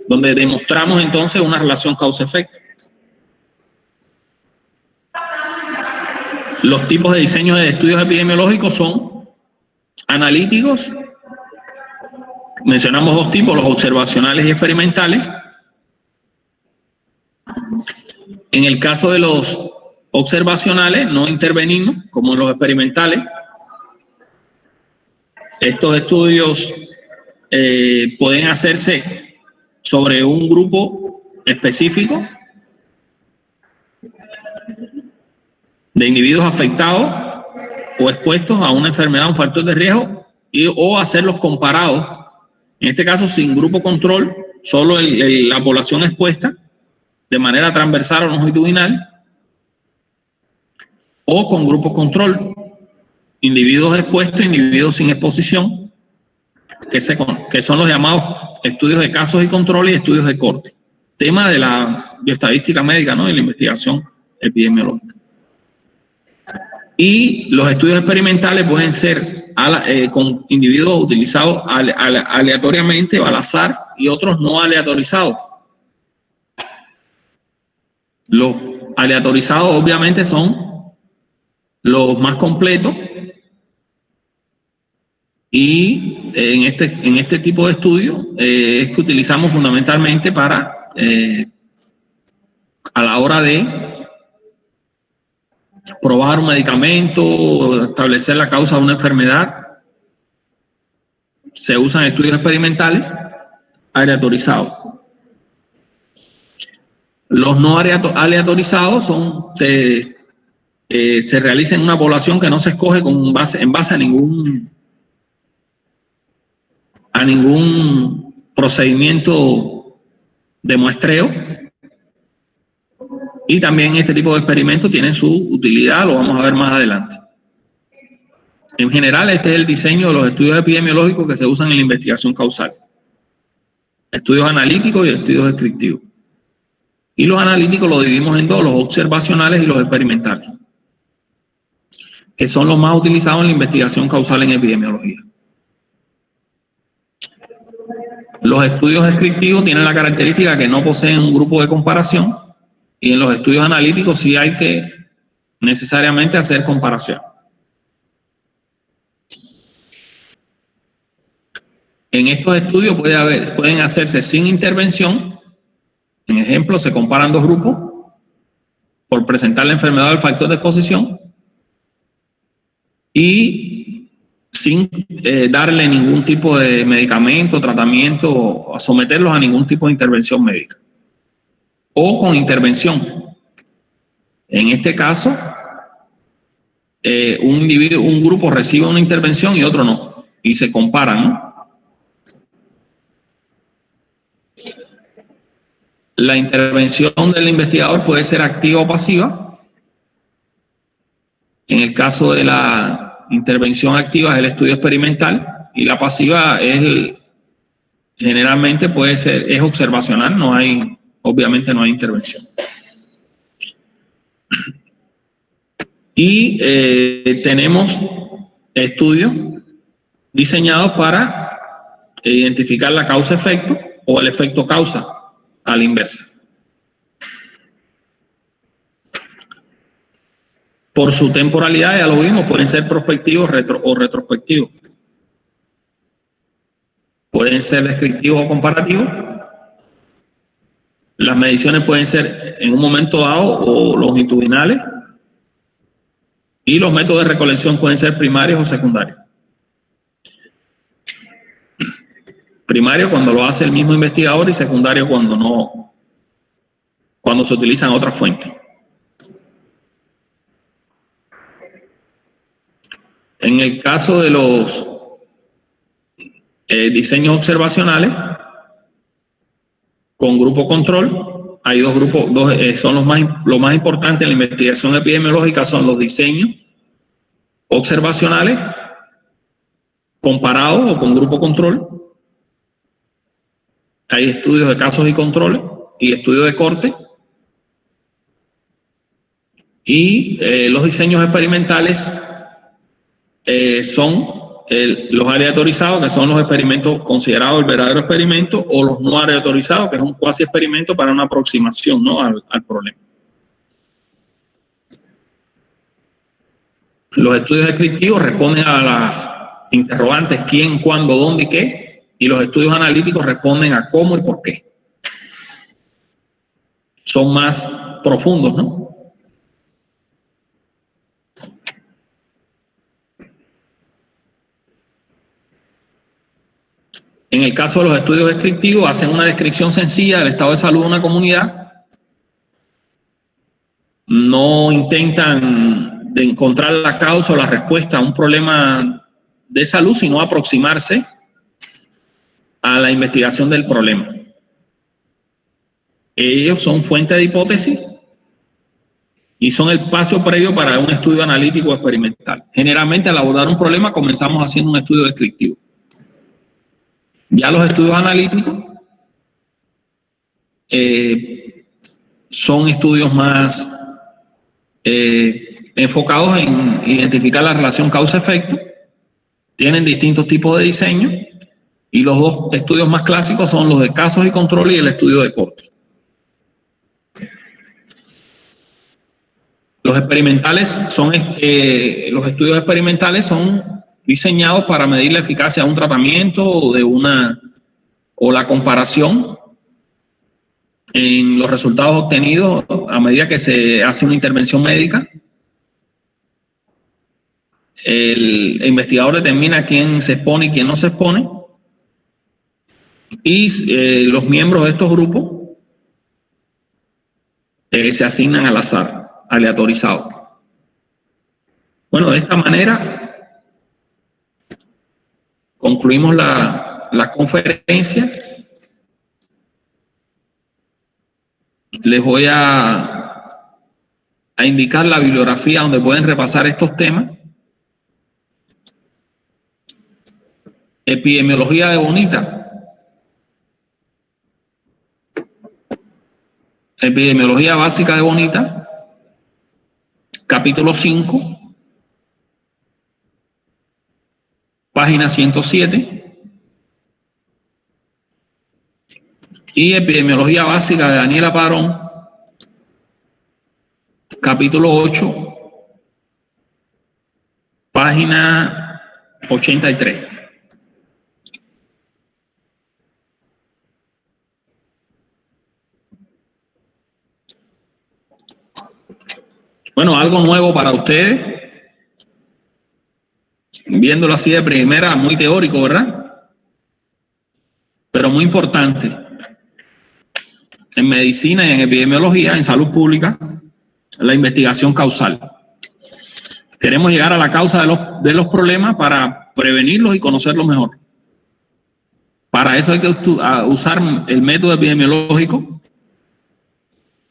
S1: donde demostramos entonces una relación causa-efecto. Los tipos de diseño de estudios epidemiológicos son analíticos. Mencionamos dos tipos, los observacionales y experimentales. En el caso de los observacionales no intervenimos, como en los experimentales. Estos estudios pueden hacerse sobre un grupo específico de individuos afectados o expuestos a una enfermedad, un factor de riesgo, o hacerlos comparados, en este caso sin grupo control, solo la población expuesta, de manera transversal o longitudinal, o con grupo control, individuos expuestos, individuos sin exposición, que son los llamados estudios de casos y control y estudios de corte. Tema de la bioestadística médica, ¿no? Y la investigación epidemiológica. Y los estudios experimentales pueden ser con individuos utilizados aleatoriamente o al azar, y otros no aleatorizados. Los aleatorizados obviamente son los más completos, y en este tipo de estudio es que utilizamos fundamentalmente para a la hora de probar un medicamento, establecer la causa de una enfermedad. Se usan estudios experimentales aleatorizados. Los no aleatorizados se realiza en una población que no se escoge en base a ningún procedimiento de muestreo. Y también este tipo de experimentos tienen su utilidad, lo vamos a ver más adelante. En general, este es el diseño de los estudios epidemiológicos que se usan en la investigación causal. Estudios analíticos y estudios descriptivos. Y los analíticos los dividimos en dos, los observacionales y los experimentales, que son los más utilizados en la investigación causal en epidemiología. Los estudios descriptivos tienen la característica que no poseen un grupo de comparación, y en los estudios analíticos sí hay que necesariamente hacer comparación. En estos estudios pueden hacerse sin intervención. En ejemplo, se comparan dos grupos por presentar la enfermedad del factor de exposición y sin darle ningún tipo de medicamento, tratamiento, o a someterlos a ningún tipo de intervención médica. O con intervención. En este caso, un grupo recibe una intervención y otro no, y se comparan, ¿no? La intervención del investigador puede ser activa o pasiva. En el caso de la intervención activa es el estudio experimental, y la pasiva generalmente es observacional, obviamente no hay intervención. Y tenemos estudios diseñados para identificar la causa-efecto o el efecto-causa a la inversa. Por su temporalidad, ya lo vimos, pueden ser prospectivos o retrospectivos. pueden ser descriptivos o comparativos. Las mediciones pueden ser en un momento dado o longitudinales. Y los métodos de recolección pueden ser primarios o secundarios. Primario cuando lo hace el mismo investigador y secundario cuando no, cuando se utilizan otras fuentes. En el caso de los diseños observacionales con grupo control, hay dos grupos, son lo más importante en la investigación epidemiológica son los diseños observacionales comparados o con grupo control. Hay estudios de casos y controles y estudios de corte. Y los diseños experimentales son los aleatorizados, que son los experimentos considerados el verdadero experimento, o los no aleatorizados, que es un cuasi experimento para una aproximación, ¿no?, al problema. Los estudios descriptivos responden a las interrogantes quién, cuándo, dónde y qué, y los estudios analíticos responden a cómo y por qué. Son más profundos, ¿no? En el caso de los estudios descriptivos, hacen una descripción sencilla del estado de salud de una comunidad. No intentan encontrar la causa o la respuesta a un problema de salud, sino aproximarse a la investigación del problema. Ellos son fuente de hipótesis y son el paso previo para un estudio analítico experimental. Generalmente, al abordar un problema, comenzamos haciendo un estudio descriptivo. Ya los estudios analíticos son estudios más enfocados en identificar la relación causa-efecto. Tienen distintos tipos de diseño y los dos estudios más clásicos son los de casos y control y el estudio de corte. Los experimentales son los estudios experimentales son diseñados para medir la eficacia de un tratamiento o la comparación en los resultados obtenidos a medida que se hace una intervención médica. El investigador determina quién se expone y quién no se expone. Y los miembros de estos grupos se asignan al azar, aleatorizado. Bueno, de esta manera concluimos la conferencia. Les voy a indicar la bibliografía donde pueden repasar estos temas. Epidemiología de Bonita. Epidemiología básica de Bonita. Capítulo 5. Página 107. Y Epidemiología básica de Daniela Padrón. Capítulo 8. Página 83. Bueno, algo nuevo para ustedes. Viéndolo así de primera, muy teórico, ¿verdad? Pero muy importante. En medicina y en epidemiología, en salud pública, la investigación causal. Queremos llegar a la causa de los problemas para prevenirlos y conocerlos mejor. Para eso hay que usar el método epidemiológico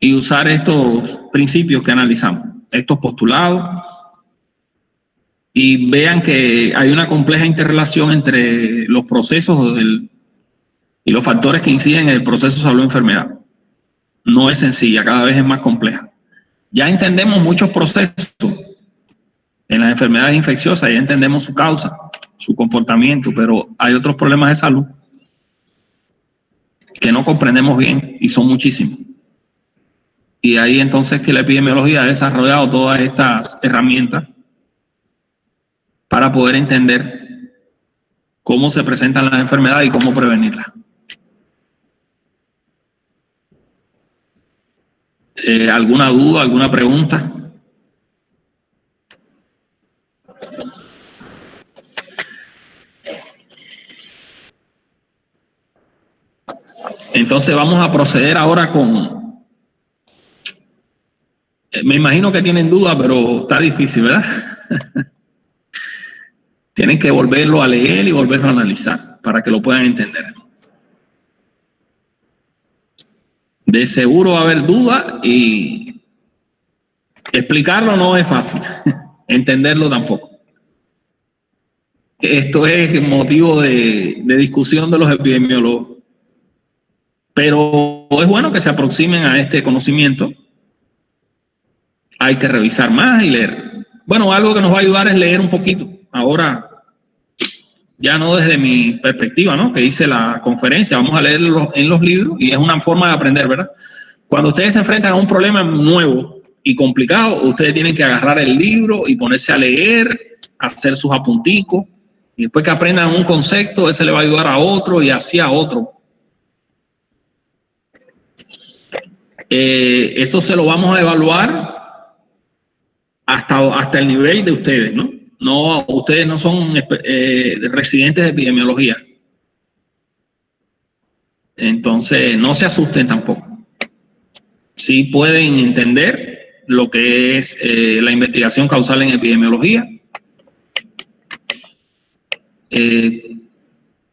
S1: y usar estos principios que analizamos, estos postulados, y vean que hay una compleja interrelación entre los procesos y los factores que inciden en el proceso de salud-enfermedad. No es sencilla, cada vez es más compleja. Ya entendemos muchos procesos en las enfermedades infecciosas, ya entendemos su causa, su comportamiento, pero hay otros problemas de salud que no comprendemos bien y son muchísimos. Y ahí entonces que la epidemiología ha desarrollado todas estas herramientas para poder entender cómo se presentan las enfermedades y cómo prevenirlas. ¿Alguna duda, alguna pregunta? Entonces vamos a proceder ahora con... me imagino que tienen dudas, pero está difícil, ¿verdad? Tienen que volverlo a leer y volverlo a analizar para que lo puedan entender. De seguro va a haber dudas y explicarlo no es fácil, entenderlo tampoco. Esto es motivo de discusión de los epidemiólogos. Pero es bueno que se aproximen a este conocimiento. Hay que revisar más y leer. Bueno, algo que nos va a ayudar es leer un poquito. Ahora, ya no desde mi perspectiva, ¿no? Que hice la conferencia, vamos a leerlo en los libros y es una forma de aprender, ¿verdad? Cuando ustedes se enfrentan a un problema nuevo y complicado, ustedes tienen que agarrar el libro y ponerse a leer, hacer sus apunticos, y después que aprendan un concepto, ese le va a ayudar a otro y así a otro. Esto se lo vamos a evaluar hasta el nivel de ustedes, ¿no? No, ustedes no son residentes de epidemiología. Entonces, no se asusten tampoco. Sí pueden entender lo que es la investigación causal en epidemiología,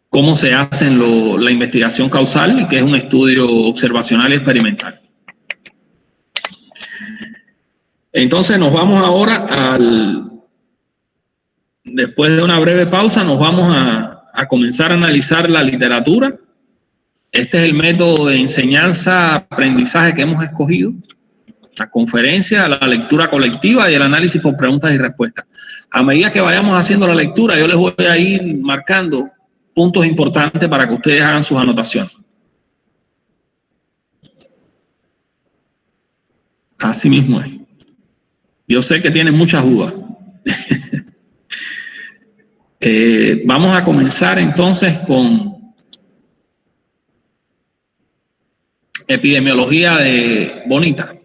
S1: cómo se hace la investigación causal, que es un estudio observacional y experimental. Entonces nos vamos ahora después de una breve pausa, nos vamos a comenzar a analizar la literatura. Este es el método de enseñanza-aprendizaje que hemos escogido. La conferencia, la lectura colectiva y el análisis por preguntas y respuestas. A medida que vayamos haciendo la lectura, yo les voy a ir marcando puntos importantes para que ustedes hagan sus anotaciones. Así mismo es. Yo sé que tienen muchas dudas. Vamos a comenzar entonces con epidemiología de Bonita.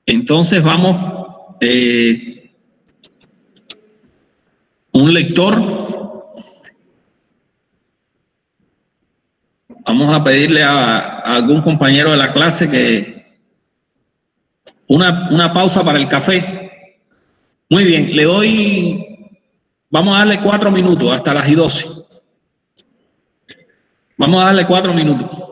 S1: Entonces vamos, un lector, vamos a pedirle a algún compañero de la clase que una pausa para el café. Muy bien, le doy, vamos a darle 4 minutos hasta las 12. Vamos a darle 4 minutos.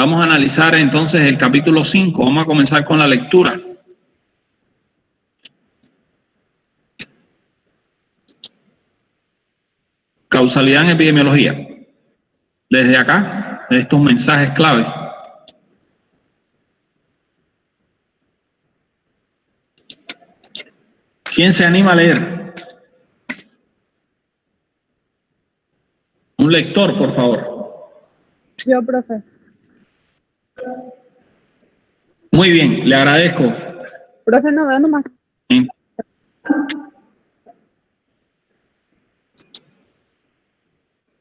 S1: Vamos a analizar entonces el capítulo 5. Vamos a comenzar con la lectura. Causalidad en epidemiología. Desde acá, de estos mensajes clave. ¿Quién se anima a leer? Un lector, por favor.
S2: Yo, profe.
S1: Muy bien, le agradezco.
S2: Profe, no veo nomás.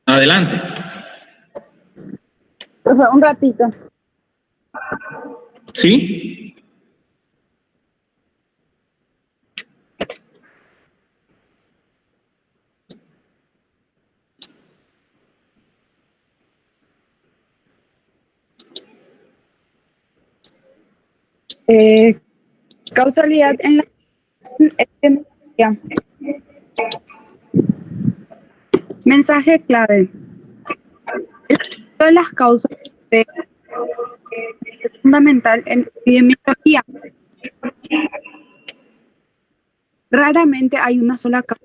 S1: Adelante.
S2: Profe, un ratito.
S1: ¿Sí?
S2: Causalidad en la epidemiología. Mensaje clave. El estudio de las causas es fundamental en epidemiología. Raramente hay una sola causa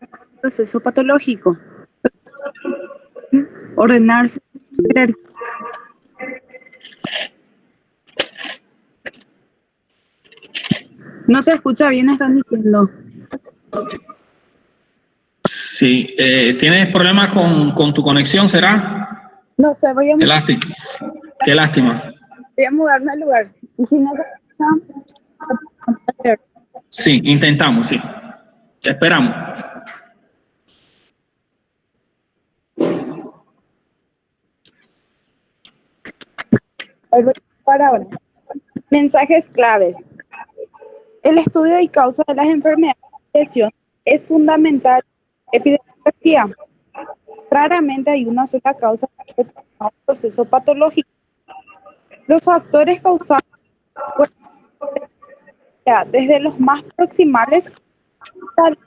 S2: del proceso patológico. Ordenarse. No se escucha bien, están diciendo.
S1: Sí. ¿Tienes problemas con tu conexión, será?
S2: No sé, voy a
S1: Qué lástima. Qué lástima.
S2: mudarme al lugar. Y si no se escucha,
S1: Sí, intentamos, sí. Te esperamos.
S2: para ahora. Mensajes claves. El estudio y causa de las enfermedades de lesión es fundamental en epidemiología. Raramente hay una sola causa de un proceso patológico. Los factores causados pueden ser desde los más proximales hasta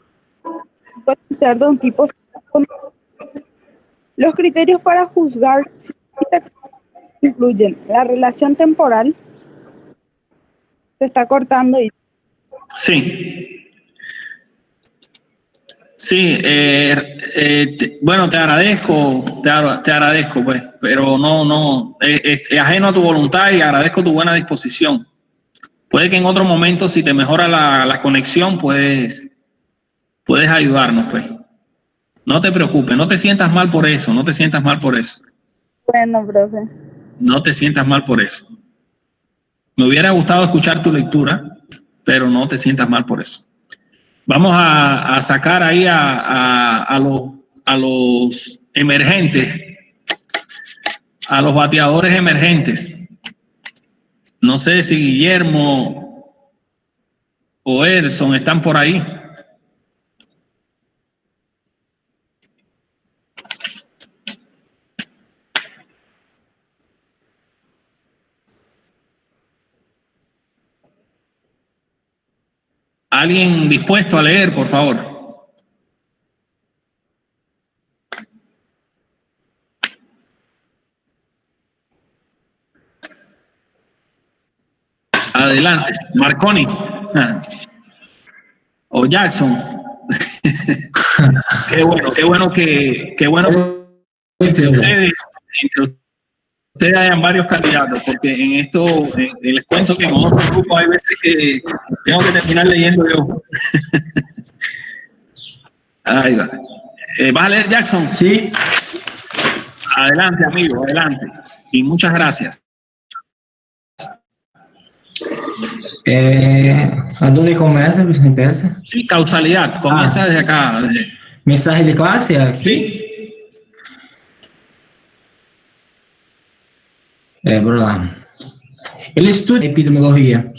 S2: pueden ser de un tipo. Los criterios para juzgar incluyen la relación temporal. Se está cortando y
S1: Sí. Sí, bueno, te agradezco, pues, pero no, es ajeno a tu voluntad y agradezco tu buena disposición. Puede que en otro momento, si te mejora la conexión, puedes ayudarnos, pues. No te preocupes, no te sientas mal por eso, no te sientas mal por eso.
S2: bueno, profe.
S1: No te sientas mal por eso. Me hubiera gustado escuchar tu lectura, pero no te sientas mal por eso. Vamos a sacar ahí a los emergentes, a los bateadores emergentes. No sé si Guillermo o Erson están por ahí. ¿Alguien dispuesto a leer, por favor? Adelante. Marconi. O Jackson. Qué bueno que entre ustedes hayan varios candidatos, porque en esto les cuento que en otros grupos hay veces que tengo que terminar leyendo yo. Ahí va. ¿Vas a leer, Jackson?
S3: Sí.
S1: Adelante, amigo, adelante. Y muchas gracias.
S3: ¿A dónde comienza? Empieza.
S1: Sí, causalidad. Comienza desde acá.
S3: Mensaje de clase aqui?
S1: Sí.
S3: Bora lá. Ele estuda epidemiologia.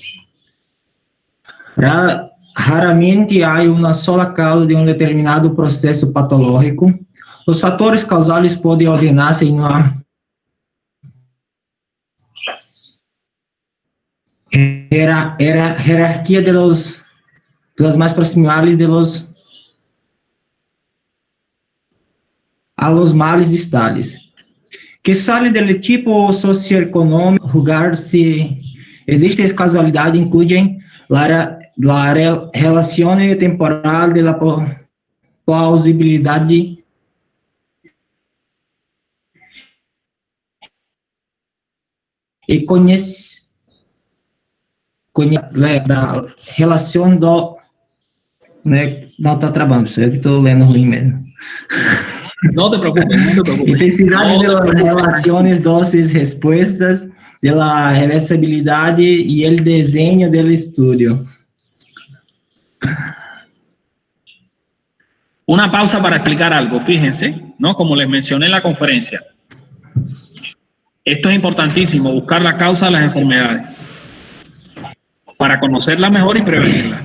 S3: Raramente há uma sola causa de um determinado processo patológico. Os fatores causais podem ordenar-se em uma jerarquia de los mais proximales a los males distales, que sale del tipo socioeconómico, jugar si existe casualidad, incluyen la relación temporal de la plausibilidad e da relação do... Né, não está travando, eu que estou lendo ruim mesmo.
S1: No te preocupes, no te preocupes.
S3: Intensidade de las relaciones, dosis, respuestas, de la reversibilidad y el diseño del estudio.
S1: Una pausa para explicar algo, fíjense, ¿no? Como les mencioné en la conferencia. Esto es importantísimo, buscar la causa de las enfermedades para conocerla mejor y prevenirla.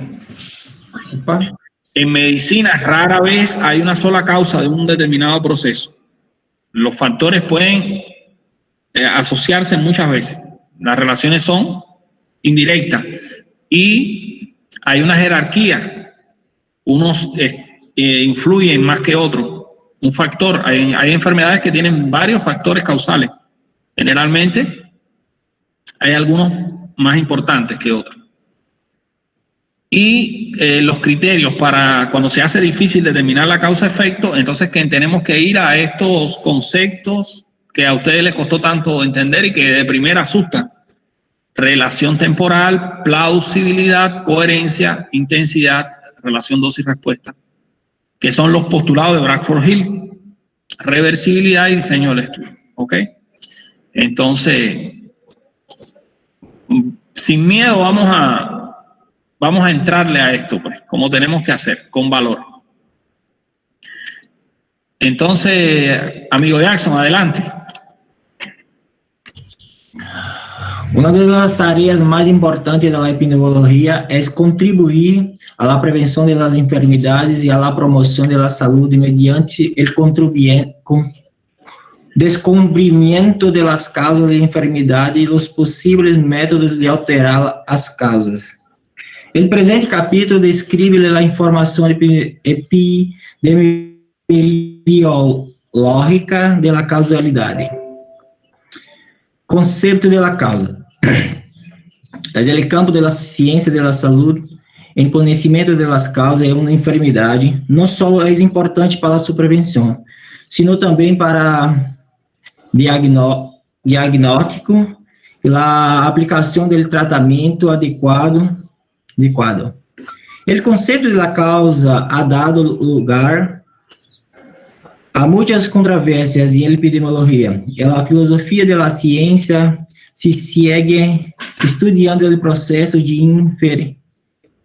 S1: En medicina rara vez hay una sola causa de un determinado proceso. Los factores pueden asociarse muchas veces. Las relaciones son indirectas y hay una jerarquía. Unos influyen más que otros. Un factor, hay enfermedades que tienen varios factores causales. Generalmente hay algunos más importantes que otros. Y los criterios para cuando se hace difícil determinar la causa-efecto, entonces que tenemos que ir a estos conceptos que a ustedes les costó tanto entender y que de primera asustan. Relación temporal, plausibilidad, coherencia, intensidad, relación dosis-respuesta, que son los postulados de Bradford-Hill, reversibilidad y diseño del estudio. ¿Ok? Entonces, sin miedo vamos a entrarle a esto, pues, como tenemos que hacer, con valor. Entonces, amigo Jackson, adelante.
S3: Una de las tareas más importantes de la epidemiología es contribuir a la prevención de las enfermedades y a la promoción de la salud mediante el descubrimiento de las causas de enfermedad y los posibles métodos de alterar las causas. El presente capítulo describe la información epidemiológica de la causalidad. Concepto de la causa. Desde el campo de la ciencia de la salud, el conocimiento de las causas de una enfermedad no solo es importante para su prevención, sino también para diagnóstico y la aplicación del tratamiento adecuado. El concepto de la causa ha dado lugar a muchas controversias en epidemiología. En la filosofía de la ciencia se sigue estudiando el proceso de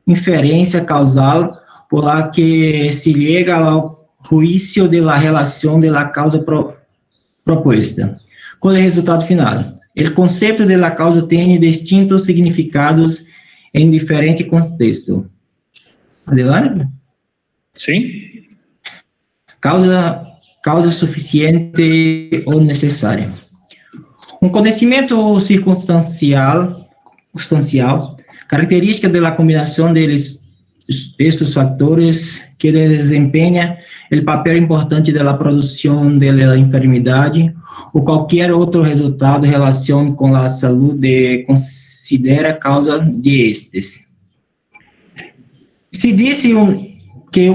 S3: inferencia causal por la que se llega al juicio de la relación de la causa propuesta con el resultado final. El concepto de la causa tiene distintos significados en diferentes contextos. Adelante.
S1: Sí.
S3: Causa suficiente ou necessária. Um conhecimento circunstancial, característica da combinação destes fatores que desempenha o papel importante da produção da enfermidade ou qualquer outro resultado em relação com a saúde considera causa de estes. Se disse que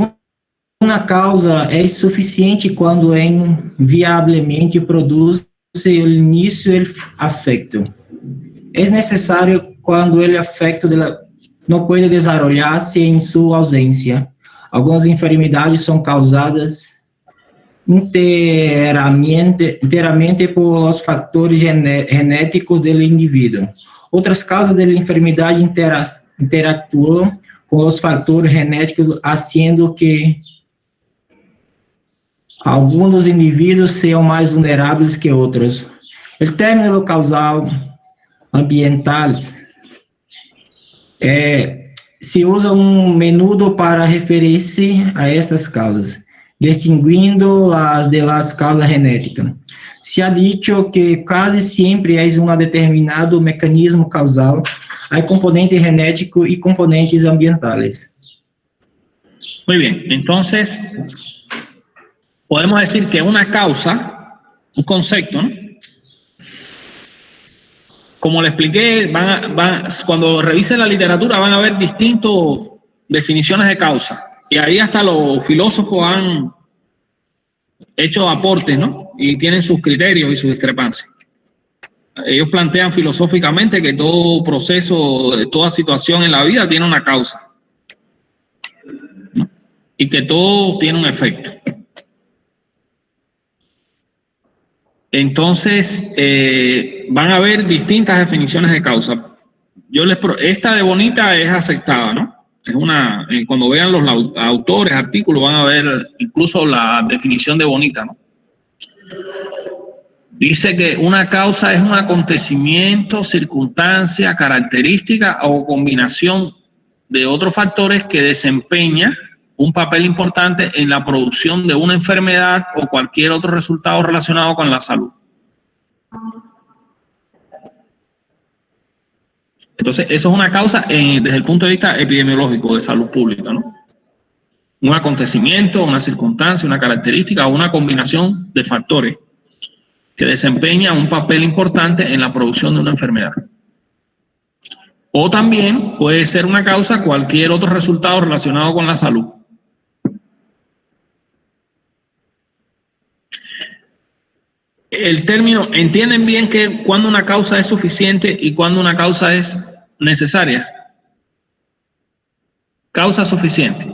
S3: uma causa é suficiente quando inviavelmente produz o início do afeto. É necessário quando o afeto não pode desenvolver-se em sua ausência. Algumas enfermidades são causadas inteiramente por os fatores genéticos do indivíduo. Outras causas da enfermidade interatuam com os fatores genéticos, haciendo que alguns indivíduos sejam mais vulneráveis que outros. O término causal ambientales se usa menudo para referir-se a estas causas, distinguindo-las de las causas genéticas. Se ha dicho que quase sempre é determinado mecanismo causal, há componente genético e componentes ambientales.
S1: Muy bien, entonces podemos decir que una causa, un concepto, ¿no?, como le expliqué, cuando revisen la literatura van a ver distintas definiciones de causa. Y ahí hasta los filósofos han hecho aportes, ¿no? Y tienen sus criterios y sus discrepancias. Ellos plantean filosóficamente que todo proceso, toda situación en la vida tiene una causa, ¿no? Y que todo tiene un efecto. Entonces, van a haber distintas definiciones de causa. Esta de Bonita es aceptada, ¿no? Es una, cuando vean los autores, artículos, van a ver incluso la definición de Bonita, ¿no? Dice que una causa es un acontecimiento, circunstancia, característica o combinación de otros factores que desempeña un papel importante en la producción de una enfermedad o cualquier otro resultado relacionado con la salud. Entonces, eso es una causa desde el punto de vista epidemiológico de salud pública, ¿no? Un acontecimiento, una circunstancia, una característica o una combinación de factores que desempeña un papel importante en la producción de una enfermedad. O también puede ser una causa cualquier otro resultado relacionado con la salud. El término, ¿entienden bien que cuando una causa es suficiente y cuando una causa es necesaria? Causa suficiente.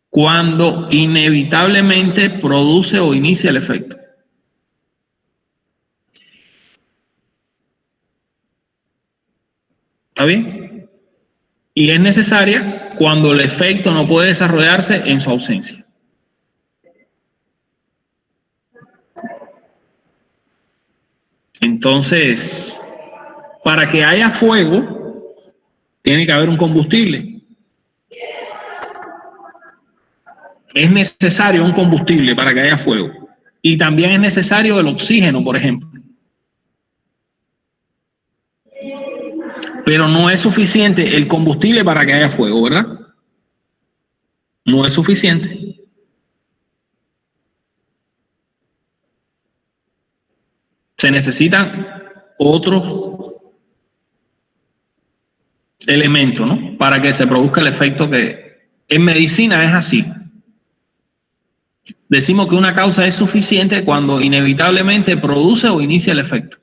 S1: Cuando inevitablemente produce o inicia el efecto. ¿Está bien? Y es necesaria cuando el efecto no puede desarrollarse en su ausencia. Entonces, para que haya fuego, tiene que haber un combustible. Es necesario un combustible para que haya fuego. Y también es necesario el oxígeno, por ejemplo. Pero no es suficiente el combustible para que haya fuego, ¿verdad? No es suficiente. Se necesitan otros elementos, ¿no? Para que se produzca el efecto que en medicina es así. Decimos que una causa es suficiente cuando inevitablemente produce o inicia el efecto.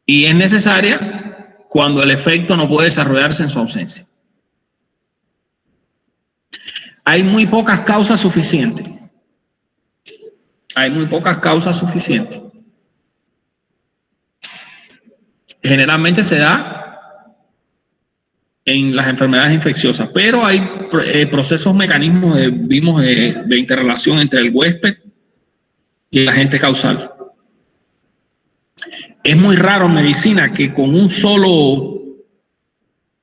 S1: Y es necesaria cuando el efecto no puede desarrollarse en su ausencia. Hay muy pocas causas suficientes. Hay muy pocas causas suficientes. Generalmente se da en las enfermedades infecciosas, pero hay procesos, mecanismos de interrelación entre el huésped y el agente causal. Es muy raro en medicina que con un solo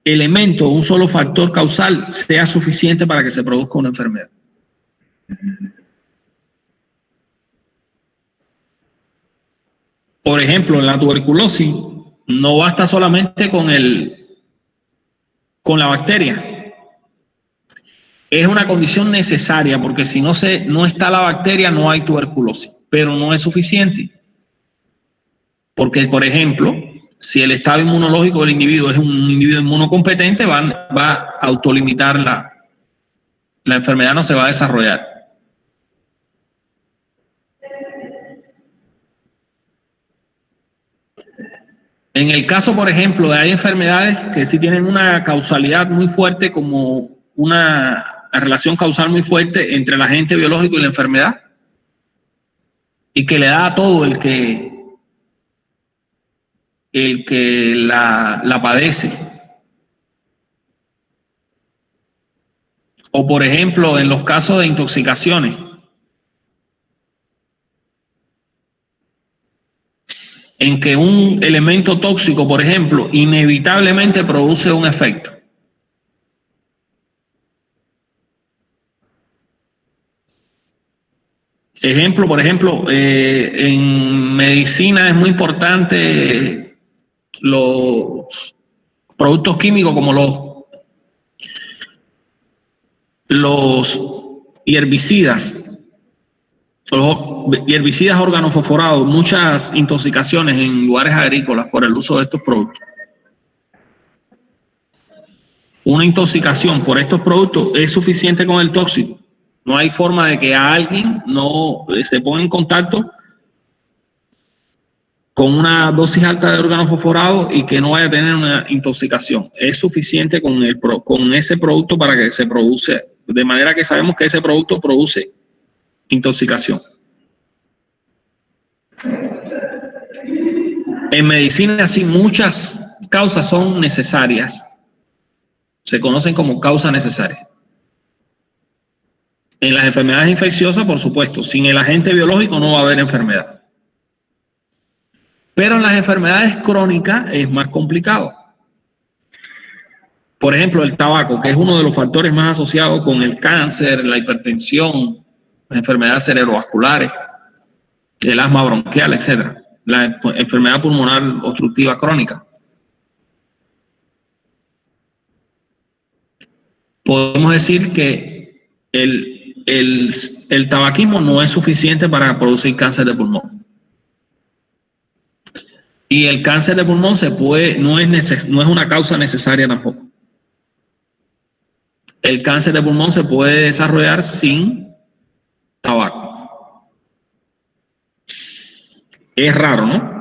S1: elemento, un solo factor causal sea suficiente para que se produzca una enfermedad. Por ejemplo, en la tuberculosis no basta solamente con la bacteria. Es una condición necesaria porque si no está la bacteria no hay tuberculosis, pero no es suficiente. Porque, por ejemplo, si el estado inmunológico del individuo es un individuo inmunocompetente, va a autolimitar la enfermedad, no se va a desarrollar. En el caso, por ejemplo, hay enfermedades que sí tienen una causalidad muy fuerte, como una relación causal muy fuerte entre el agente biológico y la enfermedad, y que le da a todo el que la padece. O, por ejemplo, en los casos de intoxicaciones. En que un elemento tóxico, por ejemplo, inevitablemente produce un efecto. Ejemplo, por ejemplo, en medicina es muy importante los productos químicos como los herbicidas. Los herbicidas organofosforados, muchas intoxicaciones en lugares agrícolas por el uso de estos productos. Una intoxicación por estos productos es suficiente con el tóxico. No hay forma de que alguien no se ponga en contacto con una dosis alta de organofosforado y que no vaya a tener una intoxicación. Es suficiente con ese producto para que se produce, de manera que sabemos que ese producto produce intoxicación. En medicina, sí, muchas causas son necesarias. Se conocen como causa necesaria. En las enfermedades infecciosas, por supuesto, sin el agente biológico no va a haber enfermedad. Pero en las enfermedades crónicas es más complicado. Por ejemplo, el tabaco, que es uno de los factores más asociados con el cáncer, la hipertensión, las enfermedades cerebrovasculares, el asma bronquial, etc. La enfermedad pulmonar obstructiva crónica. Podemos decir que el tabaquismo no es suficiente para producir cáncer de pulmón. Y el cáncer de pulmón no es una causa necesaria tampoco. El cáncer de pulmón se puede desarrollar sin tabaco. Es raro, ¿no?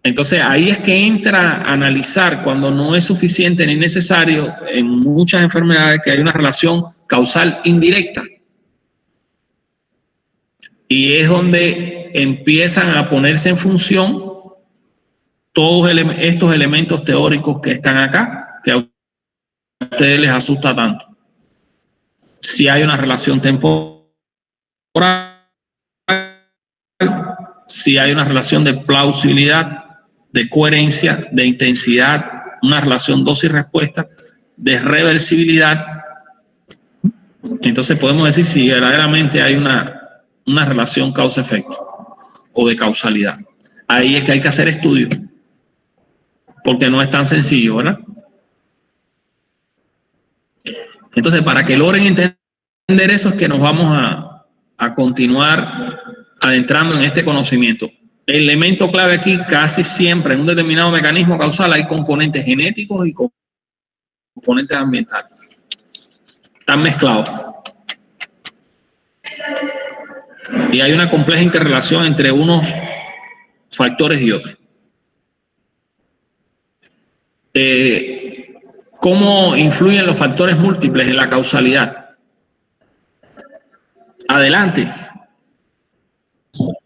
S1: Entonces ahí es que entra a analizar cuando no es suficiente ni necesario en muchas enfermedades que hay una relación causal indirecta. Y es donde empiezan a ponerse en función todos estos elementos teóricos que están acá, que a ustedes les asusta tanto. Si hay una relación temporal, si hay una relación de plausibilidad, de coherencia, de intensidad, una relación dosis-respuesta, de reversibilidad. Entonces podemos decir si verdaderamente hay una relación causa-efecto o de causalidad. Ahí es que hay que hacer estudios, porque no es tan sencillo, ¿verdad? Entonces, para que logren entender eso es que nos vamos a continuar adentrando en este conocimiento. El elemento clave aquí, casi siempre en un determinado mecanismo causal hay componentes genéticos y componentes ambientales. Están mezclados. Y hay una compleja interrelación entre unos factores y otros. ¿Cómo influyen los factores múltiples en la causalidad? Adelante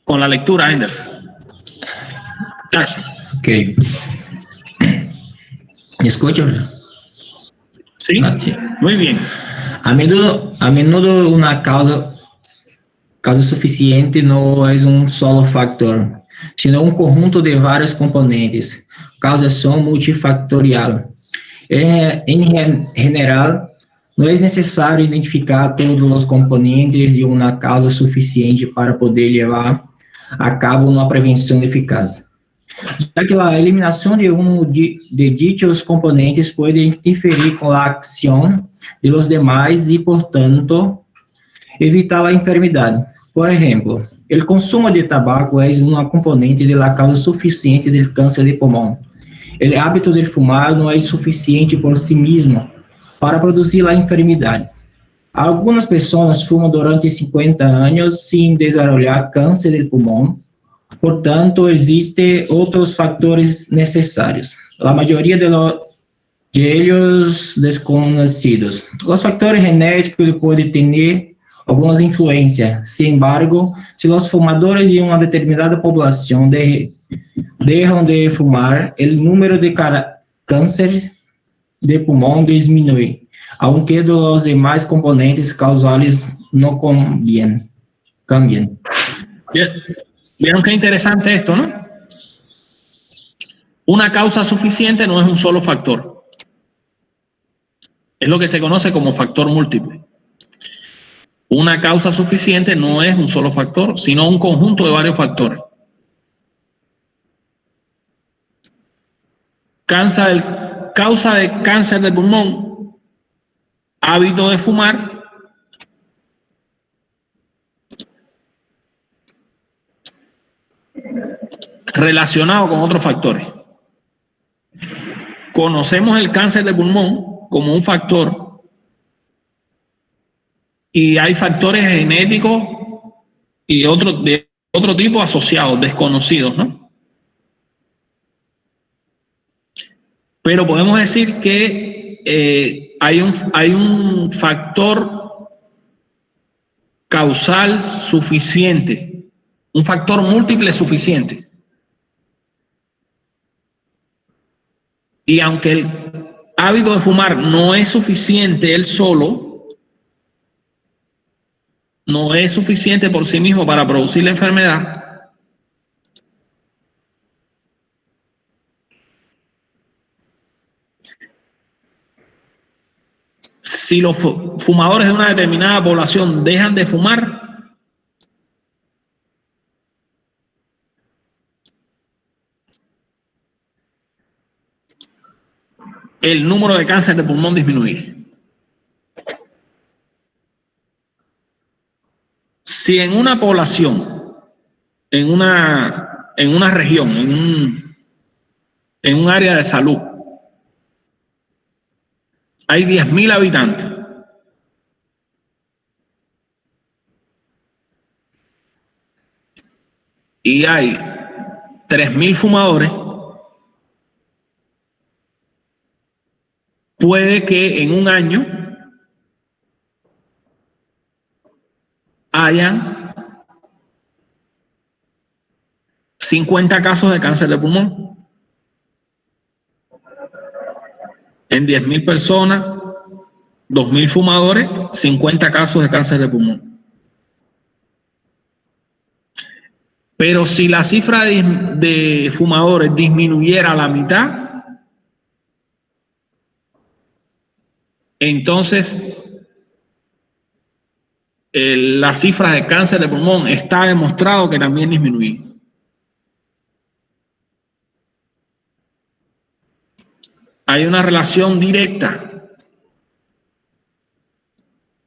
S1: con la lectura, Enders.
S3: Ok. ¿Me escuchan?
S1: ¿Sí?
S3: Sí.
S1: Muy bien.
S3: A menudo una causa suficiente no es un solo factor, sino un conjunto de varios componentes. Causas son multifactorial. En general, no es necesario identificar todos los componentes de una causa suficiente para poder llevar a cabo una prevención eficaz, ya que la eliminación de uno de dichos componentes puede interferir con la acción de los demás y, por tanto, evitar la enfermedad. Por ejemplo, el consumo de tabaco es una componente de la causa suficiente del cáncer de pulmón. El hábito de fumar no es suficiente por sí mismo para producir la enfermedad. Algunas personas fuman durante 50 años sin desarrollar cáncer de pulmón. Por tanto, existen otros factores necesarios, la mayoría de ellos desconocidos. Los factores genéticos pueden tener algunas influencias. Sin embargo, si los fumadores de una determinada población dejan de fumar, el número de cáncer de pulmón disminuye, aunque los demás componentes causales no cambian.
S1: Bien. ¿Vieron qué interesante esto, no? Una causa suficiente no es un solo factor. Es lo que se conoce como factor múltiple. Una causa suficiente no es un solo factor, sino un conjunto de varios factores. Causa de cáncer de pulmón, hábito de fumar, relacionado con otros factores. Conocemos el cáncer de pulmón como un factor y hay factores genéticos y de otro tipo asociados, desconocidos, ¿no? Pero podemos decir que hay un factor causal suficiente, un factor múltiple suficiente. Y aunque el hábito de fumar no es suficiente él solo, no es suficiente por sí mismo para producir la enfermedad, si los fumadores de una determinada población dejan de fumar, el número de cáncer de pulmón disminuye. Si en una población, en una región, en un área de salud, hay 10.000 habitantes, y hay 3.000 fumadores, puede que en un año hayan 50 casos de cáncer de pulmón. En 10.000 personas, 2.000 fumadores, 50 casos de cáncer de pulmón. Pero si la cifra de fumadores disminuyera a la mitad, entonces las cifras de cáncer de pulmón está demostrado que también disminuyen. Hay una relación directa.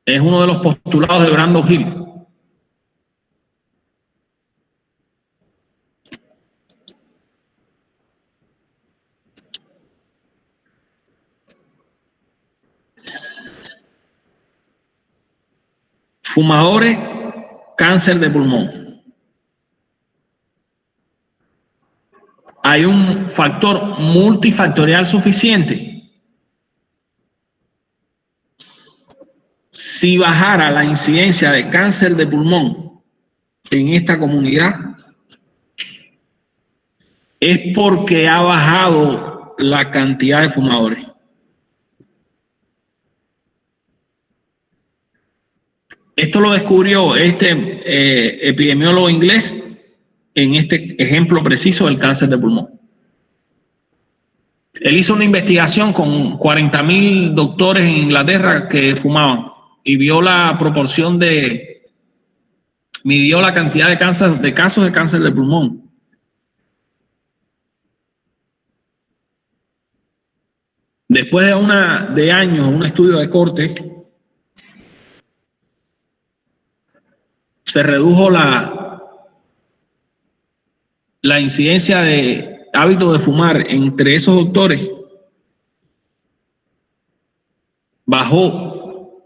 S1: Es uno de los postulados de Brandon Hill. Fumadores, cáncer de pulmón. Hay un factor multifactorial suficiente. Si bajara la incidencia de cáncer de pulmón en esta comunidad, es porque ha bajado la cantidad de fumadores. Esto lo descubrió este epidemiólogo inglés en este ejemplo preciso del cáncer de pulmón. Él hizo una investigación con 40.000 doctores en Inglaterra que fumaban y vio la proporción midió la cantidad de casos de cáncer de pulmón. Después de años, un estudio de corte, se redujo la incidencia de hábito de fumar entre esos doctores, bajó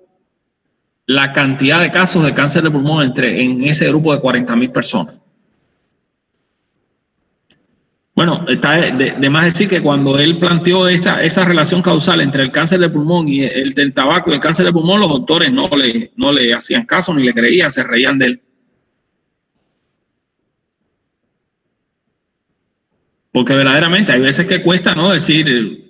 S1: la cantidad de casos de cáncer de pulmón en ese grupo de 40.000 personas. Bueno, está de más decir que cuando él planteó esa relación causal entre el cáncer de pulmón y el del tabaco y el cáncer de pulmón, los doctores no le hacían caso ni le creían, se reían de él. Porque verdaderamente hay veces que cuesta, ¿no?, decir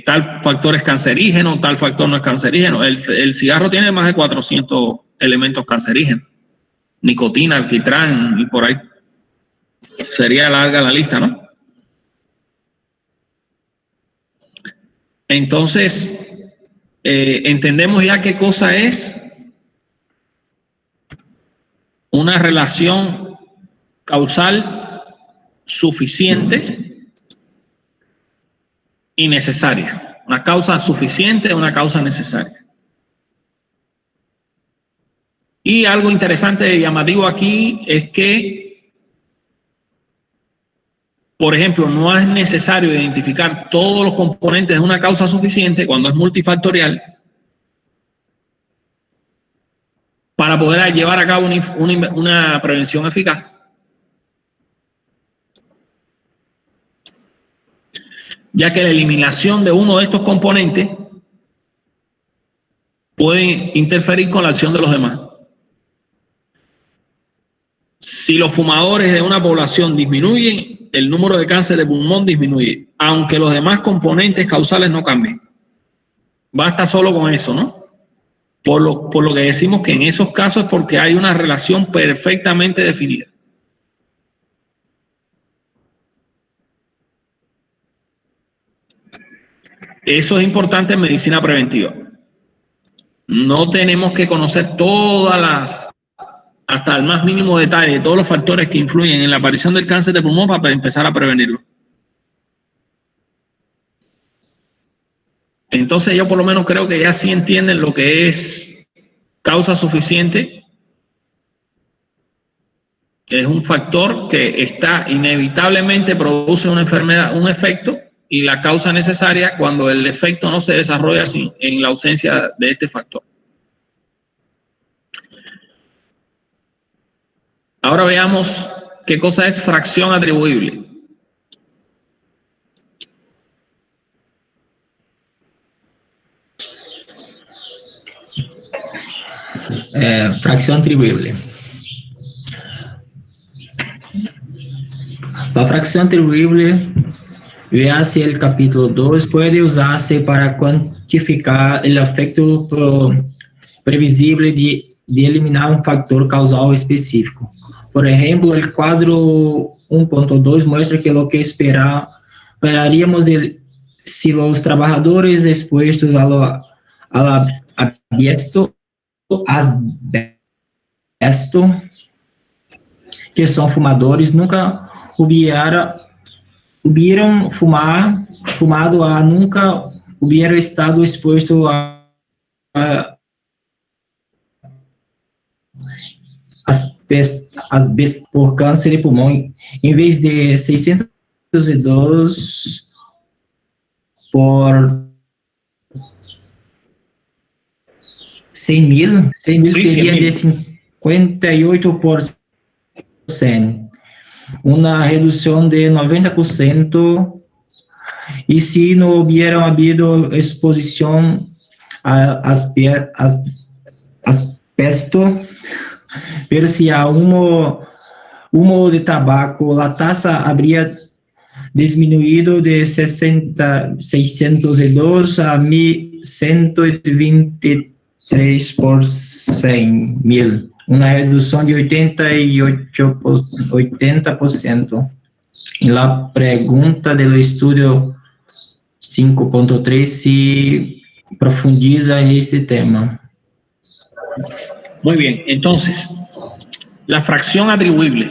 S1: tal factor es cancerígeno, tal factor no es cancerígeno. El cigarro tiene más de 400 elementos cancerígenos. Nicotina, alquitrán y por ahí. Sería larga la lista, ¿no? Entonces, entendemos ya qué cosa es una relación causal suficiente y necesaria. Una causa suficiente, una causa necesaria. Y algo interesante y llamativo aquí es que Por ejemplo, no es necesario identificar todos los componentes de una causa suficiente cuando es multifactorial para poder llevar a cabo una prevención eficaz. Ya que la eliminación de uno de estos componentes puede interferir con la acción de los demás. Si los fumadores de una población disminuyen, el número de cáncer de pulmón disminuye, aunque los demás componentes causales no cambien. Basta solo con eso, ¿no? Por lo que decimos que en esos casos es porque hay una relación perfectamente definida. Eso es importante en medicina preventiva. No tenemos que conocer hasta el más mínimo detalle de todos los factores que influyen en la aparición del cáncer de pulmón para empezar a prevenirlo. Entonces yo por lo menos creo que ya sí entienden lo que es causa suficiente. Es un factor que inevitablemente produce una enfermedad, un efecto, y la causa necesaria cuando el efecto no se desarrolla así, en la ausencia de este factor. Ahora veamos qué cosa es fracción atribuible.
S3: Fracción atribuible. La fracción atribuible, véase el capítulo 2, puede usarse para cuantificar el efecto previsible de eliminar un factor causal específico. Por ejemplo, el cuadro 1.2 muestra que lo que esperaríamos si los trabajadores expuestos al asbesto, que son fumadores, nunca hubieran fumado nunca hubieran estado expuesto a asbesto por cáncer de pulmón, en vez de 602 por 100.000 sería de 58%, una reducción de 90%, y si no hubiera habido exposición a asbesto, pero si a humo de tabaco, la tasa habría disminuido de 602 a 1.123 por 100.000, una reducción de 80%. En la pregunta del estudio 5.3 se profundiza en este tema.
S1: Muy bien, entonces, la fracción atribuible.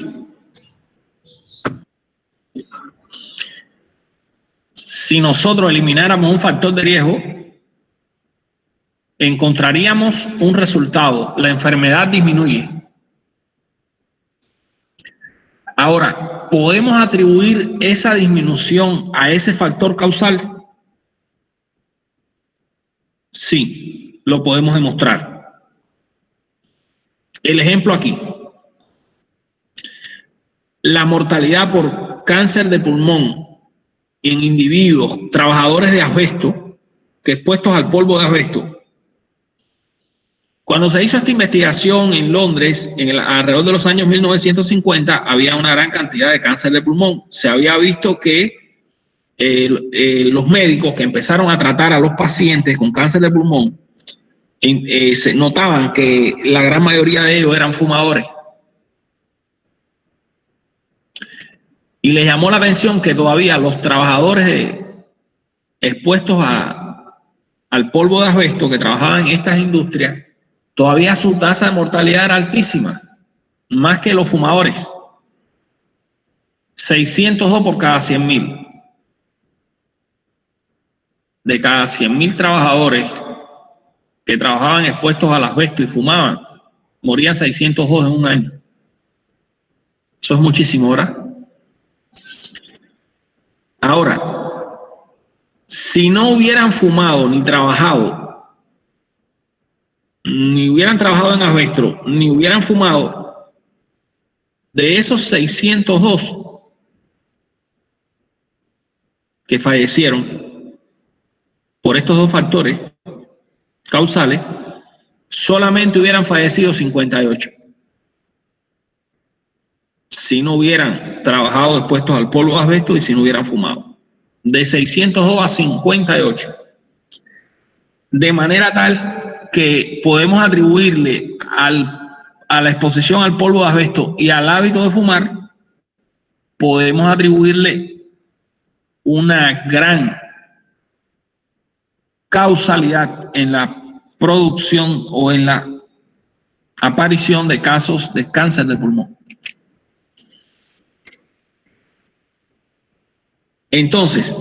S1: Si nosotros elimináramos un factor de riesgo, encontraríamos un resultado. La enfermedad disminuye. Ahora, ¿podemos atribuir esa disminución a ese factor causal? Sí, lo podemos demostrar. El ejemplo aquí. La mortalidad por cáncer de pulmón en individuos trabajadores de asbesto que expuestos al polvo de asbesto. Cuando se hizo esta investigación en Londres, alrededor de los años 1950, había una gran cantidad de cáncer de pulmón. Se había visto que los médicos que empezaron a tratar a los pacientes con cáncer de pulmón, se notaban que la gran mayoría de ellos eran fumadores. Y les llamó la atención que todavía los trabajadores expuestos al polvo de asbesto que trabajaban en estas industrias, todavía su tasa de mortalidad era altísima, más que los fumadores. 602 por cada 100.000. De cada 100.000 trabajadores que trabajaban expuestos al asbesto y fumaban, morían 602 en un año. Eso es muchísimo, ¿verdad? Ahora, si no hubieran fumado ni trabajado, ni hubieran trabajado en asbesto, ni hubieran fumado, de esos 602 que fallecieron por estos dos factores causales, solamente hubieran fallecido 58. Si no hubieran trabajado expuestos al polvo de asbesto y si no hubieran fumado. De 602 a 58. De manera tal que podemos atribuirle a la exposición al polvo de asbesto y al hábito de fumar, podemos atribuirle una gran causalidad en la producción o en la aparición de casos de cáncer de pulmón. Entonces,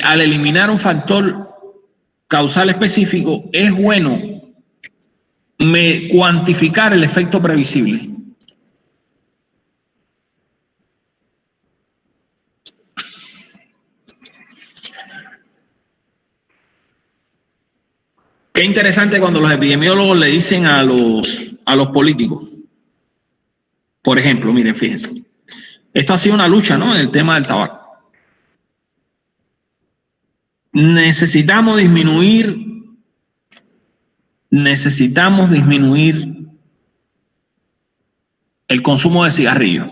S1: al eliminar un factor causal específico, es bueno cuantificar el efecto previsible. Qué interesante cuando los epidemiólogos le dicen a los políticos. Por ejemplo, miren, fíjense. Esto ha sido una lucha, ¿no? En el tema del tabaco. Necesitamos disminuir el consumo de cigarrillos.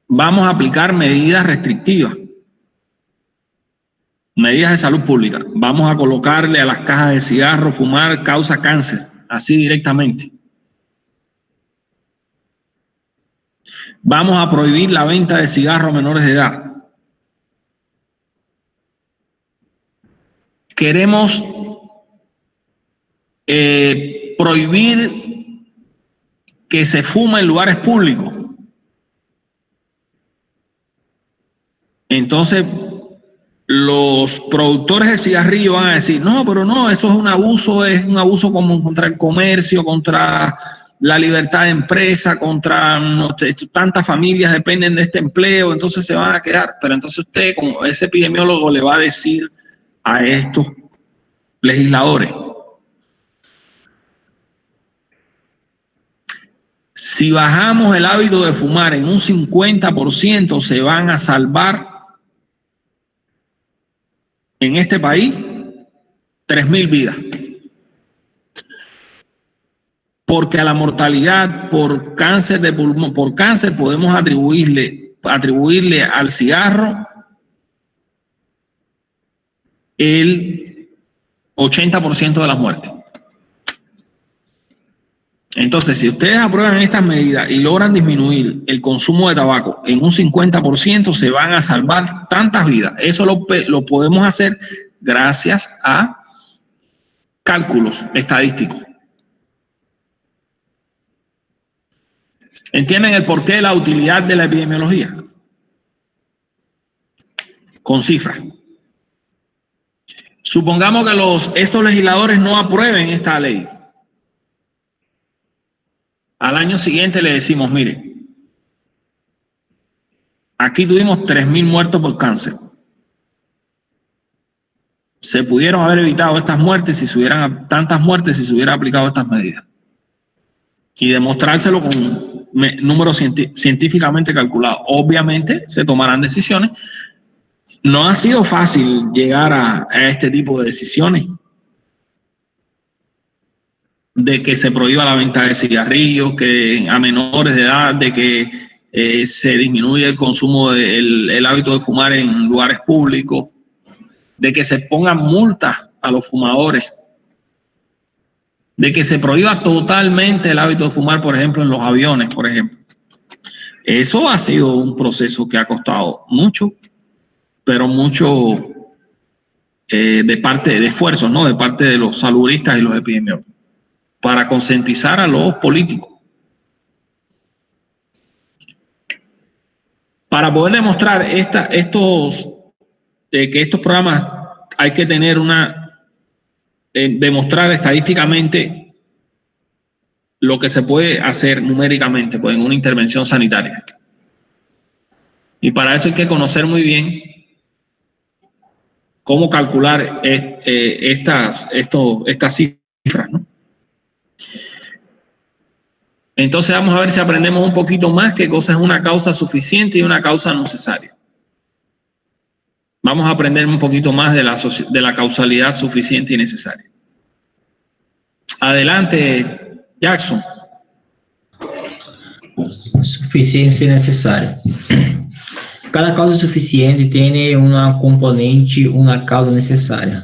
S1: Vamos a aplicar medidas restrictivas, medidas de salud pública. Vamos a colocarle a las cajas de cigarro, fumar causa cáncer, así directamente. Vamos a prohibir la venta de cigarros a menores de edad. Queremos prohibir que se fume en lugares públicos. Entonces, los productores de cigarrillos van a decir, no, pero no, eso es un abuso como contra el comercio, contra la libertad de empresa, contra tantas familias dependen de este empleo, entonces se van a quedar. Pero entonces usted, como ese epidemiólogo, le va a decir a estos legisladores, si bajamos el hábito de fumar en un 50%, se van a salvar en este país 3.000 vidas. Porque a la mortalidad por cáncer de pulmón, por cáncer, podemos atribuirle al cigarro el 80% de las muertes. Entonces, si ustedes aprueban estas medidas y logran disminuir el consumo de tabaco en un 50%, se van a salvar tantas vidas. Eso lo podemos hacer gracias a cálculos estadísticos. ¿Entienden el porqué de la utilidad de la epidemiología? Con cifras. Supongamos que estos legisladores no aprueben esta ley. Al año siguiente le decimos, mire, aquí tuvimos 3.000 muertos por cáncer. Se pudieron haber evitado estas muertes si se hubieran aplicado estas medidas. Y demostrárselo con números científicamente calculados. Obviamente se tomarán decisiones. No ha sido fácil llegar a este tipo de decisiones. De que se prohíba la venta de cigarrillos, que a menores de edad, de que se disminuya el consumo, el hábito de fumar en lugares públicos, de que se pongan multas a los fumadores, de que se prohíba totalmente el hábito de fumar, por ejemplo, en los aviones, por ejemplo. Eso ha sido un proceso que ha costado mucho, pero mucho de esfuerzos, ¿no? De parte de los saludistas y los epidemiólogos, para concientizar a los políticos. Para poder demostrar que estos programas hay que tener demostrar estadísticamente lo que se puede hacer numéricamente pues, en una intervención sanitaria. Y para eso hay que conocer muy bien cómo calcular estas cifras, ¿no? Entonces vamos a ver si aprendemos un poquito más qué cosa es una causa suficiente y una causa necesaria. Vamos a aprender un poquito más de la causalidad suficiente y necesaria. Adelante, Jackson.
S3: Suficiência necessária. Cada causa suficiente tem uma componente, uma causa necessária.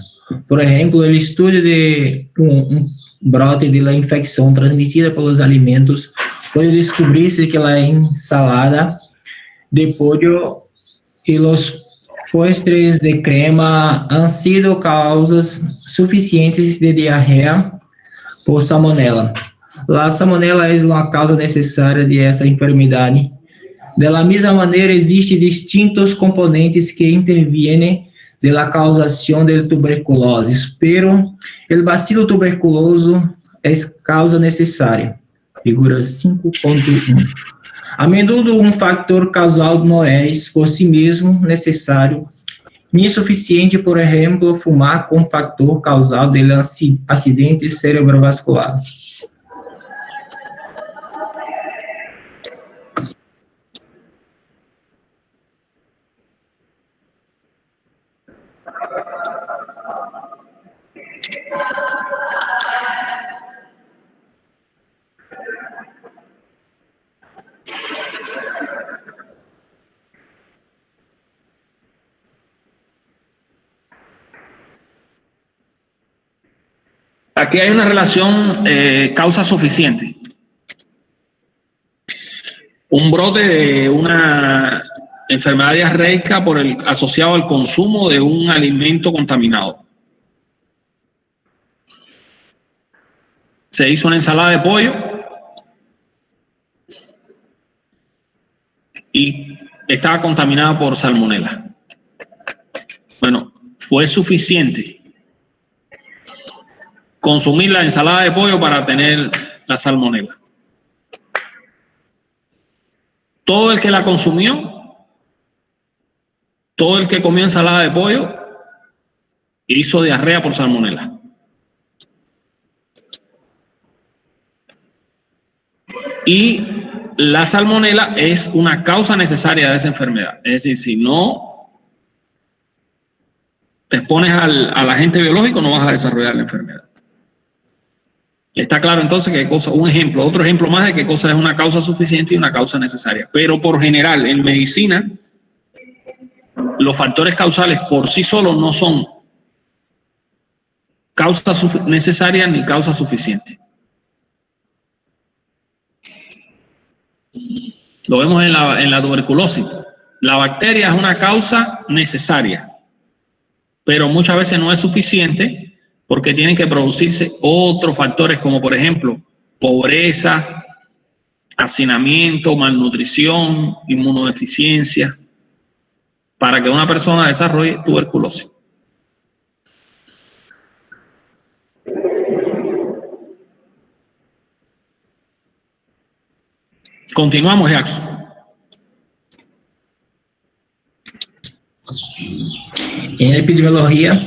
S3: Por exemplo, o estudo de brote de la infecção transmitida pelos alimentos pode descobrir-se que a ensalada de pollo e os postres de crema han sido causas suficientes de diarreia por salmonella. La salmonella é uma causa necessária de essa enfermidade. De la misma maneira, existem distintos componentes que intervienen de la causación de tuberculose, pero el bacilo tuberculoso es causa necesaria. Figura 5.1. A menudo um fator causal não é, por si mesmo, necessário, nem suficiente, por exemplo, fumar com fator causal de acidente cerebrovascular.
S1: Aquí hay una relación causa suficiente. Un brote de una enfermedad diarreica asociado al consumo de un alimento contaminado. Se hizo una ensalada de pollo y estaba contaminada por salmonela. Bueno, fue suficiente consumir la ensalada de pollo para tener la salmonela. Todo el que la consumió, todo el que comió ensalada de pollo, hizo diarrea por salmonela. Y la salmonela es una causa necesaria de esa enfermedad. Es decir, si no te expones al agente biológico, no vas a desarrollar la enfermedad. Está claro entonces que otro ejemplo más de qué cosa es una causa suficiente y una causa necesaria. Pero por general, en medicina, los factores causales por sí solos no son causas necesarias ni causas suficientes. Lo vemos en la tuberculosis. La bacteria es una causa necesaria, pero muchas veces no es suficiente porque tienen que producirse otros factores como, por ejemplo, pobreza, hacinamiento, malnutrición, inmunodeficiencia, para que una persona desarrolle tuberculosis. Continuamos, Jackson.
S3: Em epidemiologia,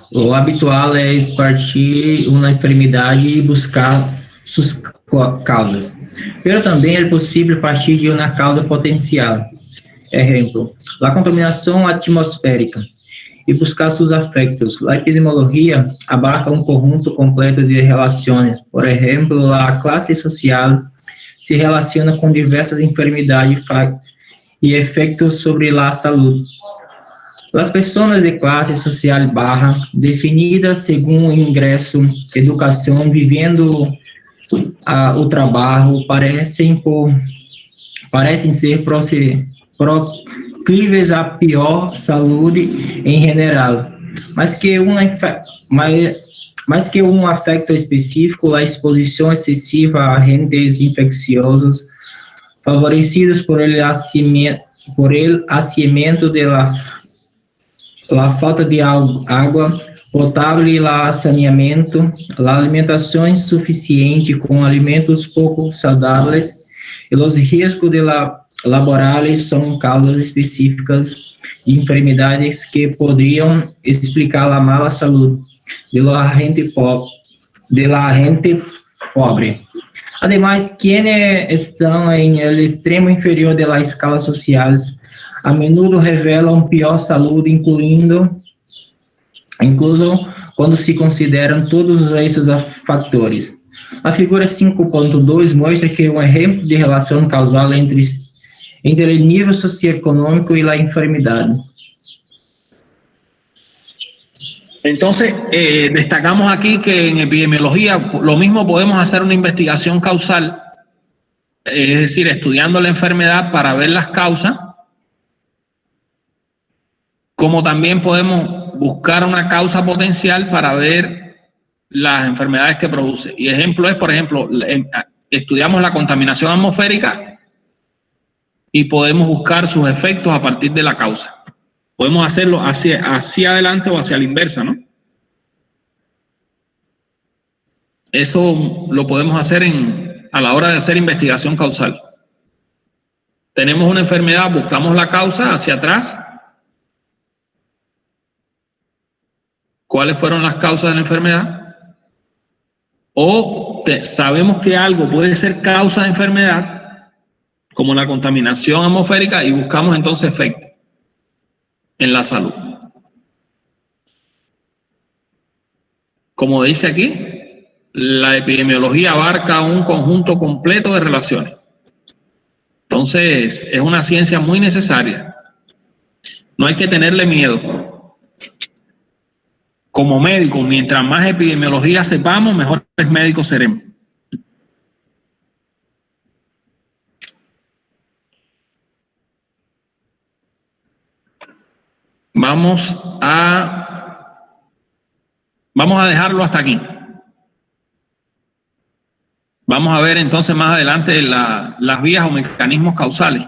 S3: o habitual é partir uma enfermidade e buscar suas causas. Mas também é possível partir de uma causa potencial. Exemplo, a contaminação atmosférica e buscar seus efeitos. A epidemiologia abarca um conjunto completo de relações. Por exemplo, a classe social se relaciona com diversas enfermidades e efeitos sobre a saúde. As pessoas de classe social baixa, definidas segundo o ingresso, educação, vivendo o trabalho, parecem ser proclives a pior saúde em geral, mas que um afeto específico, a exposição excessiva a agentes infecciosos, favorecidos por el hacinamiento de la falta de água potável e o saneamento, a alimentação insuficiente com alimentos pouco saudáveis e os riscos de la laborales son causas específicas de enfermedades que podrían explicar la mala salud de la gente pobre. Además, quienes están en el extremo inferior de la escala social a menudo revelan peor salud, incluso quando se consideram todos esses fatores. A figura 5.2 mostra que um exemplo de relação causal entre o nível socioeconômico e a enfermidade.
S1: Entonces, destacamos aquí que en epidemiología lo mismo podemos hacer una investigación causal, es decir, estudiando la enfermedad para ver las causas, como también podemos buscar una causa potencial para ver las enfermedades que produce. Y ejemplo es, por ejemplo, estudiamos la contaminación atmosférica y podemos buscar sus efectos a partir de la causa. Podemos hacerlo hacia adelante o hacia la inversa, ¿no? Eso lo podemos hacer a la hora de hacer investigación causal. Tenemos una enfermedad, buscamos la causa hacia atrás. ¿Cuáles fueron las causas de la enfermedad? O sabemos que algo puede ser causa de enfermedad, como la contaminación atmosférica, y buscamos entonces efectos en la salud. Como dice aquí, la epidemiología abarca un conjunto completo de relaciones. Entonces, es una ciencia muy necesaria. No hay que tenerle miedo. Como médicos, mientras más epidemiología sepamos, mejores médicos seremos. Vamos a dejarlo hasta aquí. Vamos a ver entonces más adelante las vías o mecanismos causales.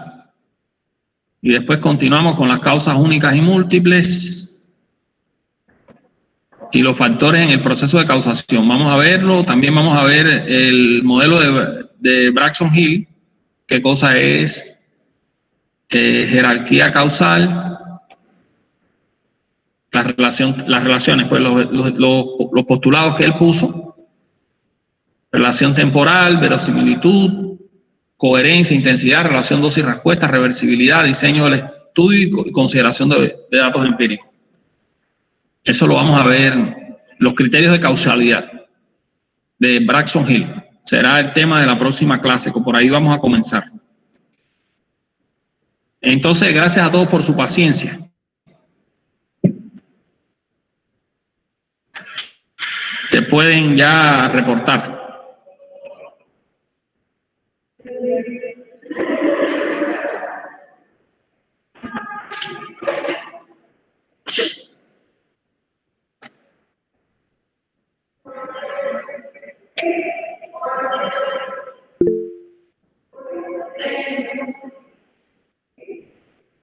S1: Y después continuamos con las causas únicas y múltiples y los factores en el proceso de causación. Vamos a verlo. También vamos a ver el modelo de Braxton-Hill, qué cosa es jerarquía causal, las relaciones, pues los postulados que él puso: relación temporal, verosimilitud, coherencia, intensidad, relación dosis y respuesta, reversibilidad, diseño del estudio y consideración de datos empíricos. Eso lo vamos a ver, los criterios de causalidad de Braxton-Hill. Será el tema de la próxima clase, que por ahí vamos a comenzar. Entonces, gracias a todos por su paciencia. Se pueden ya reportar.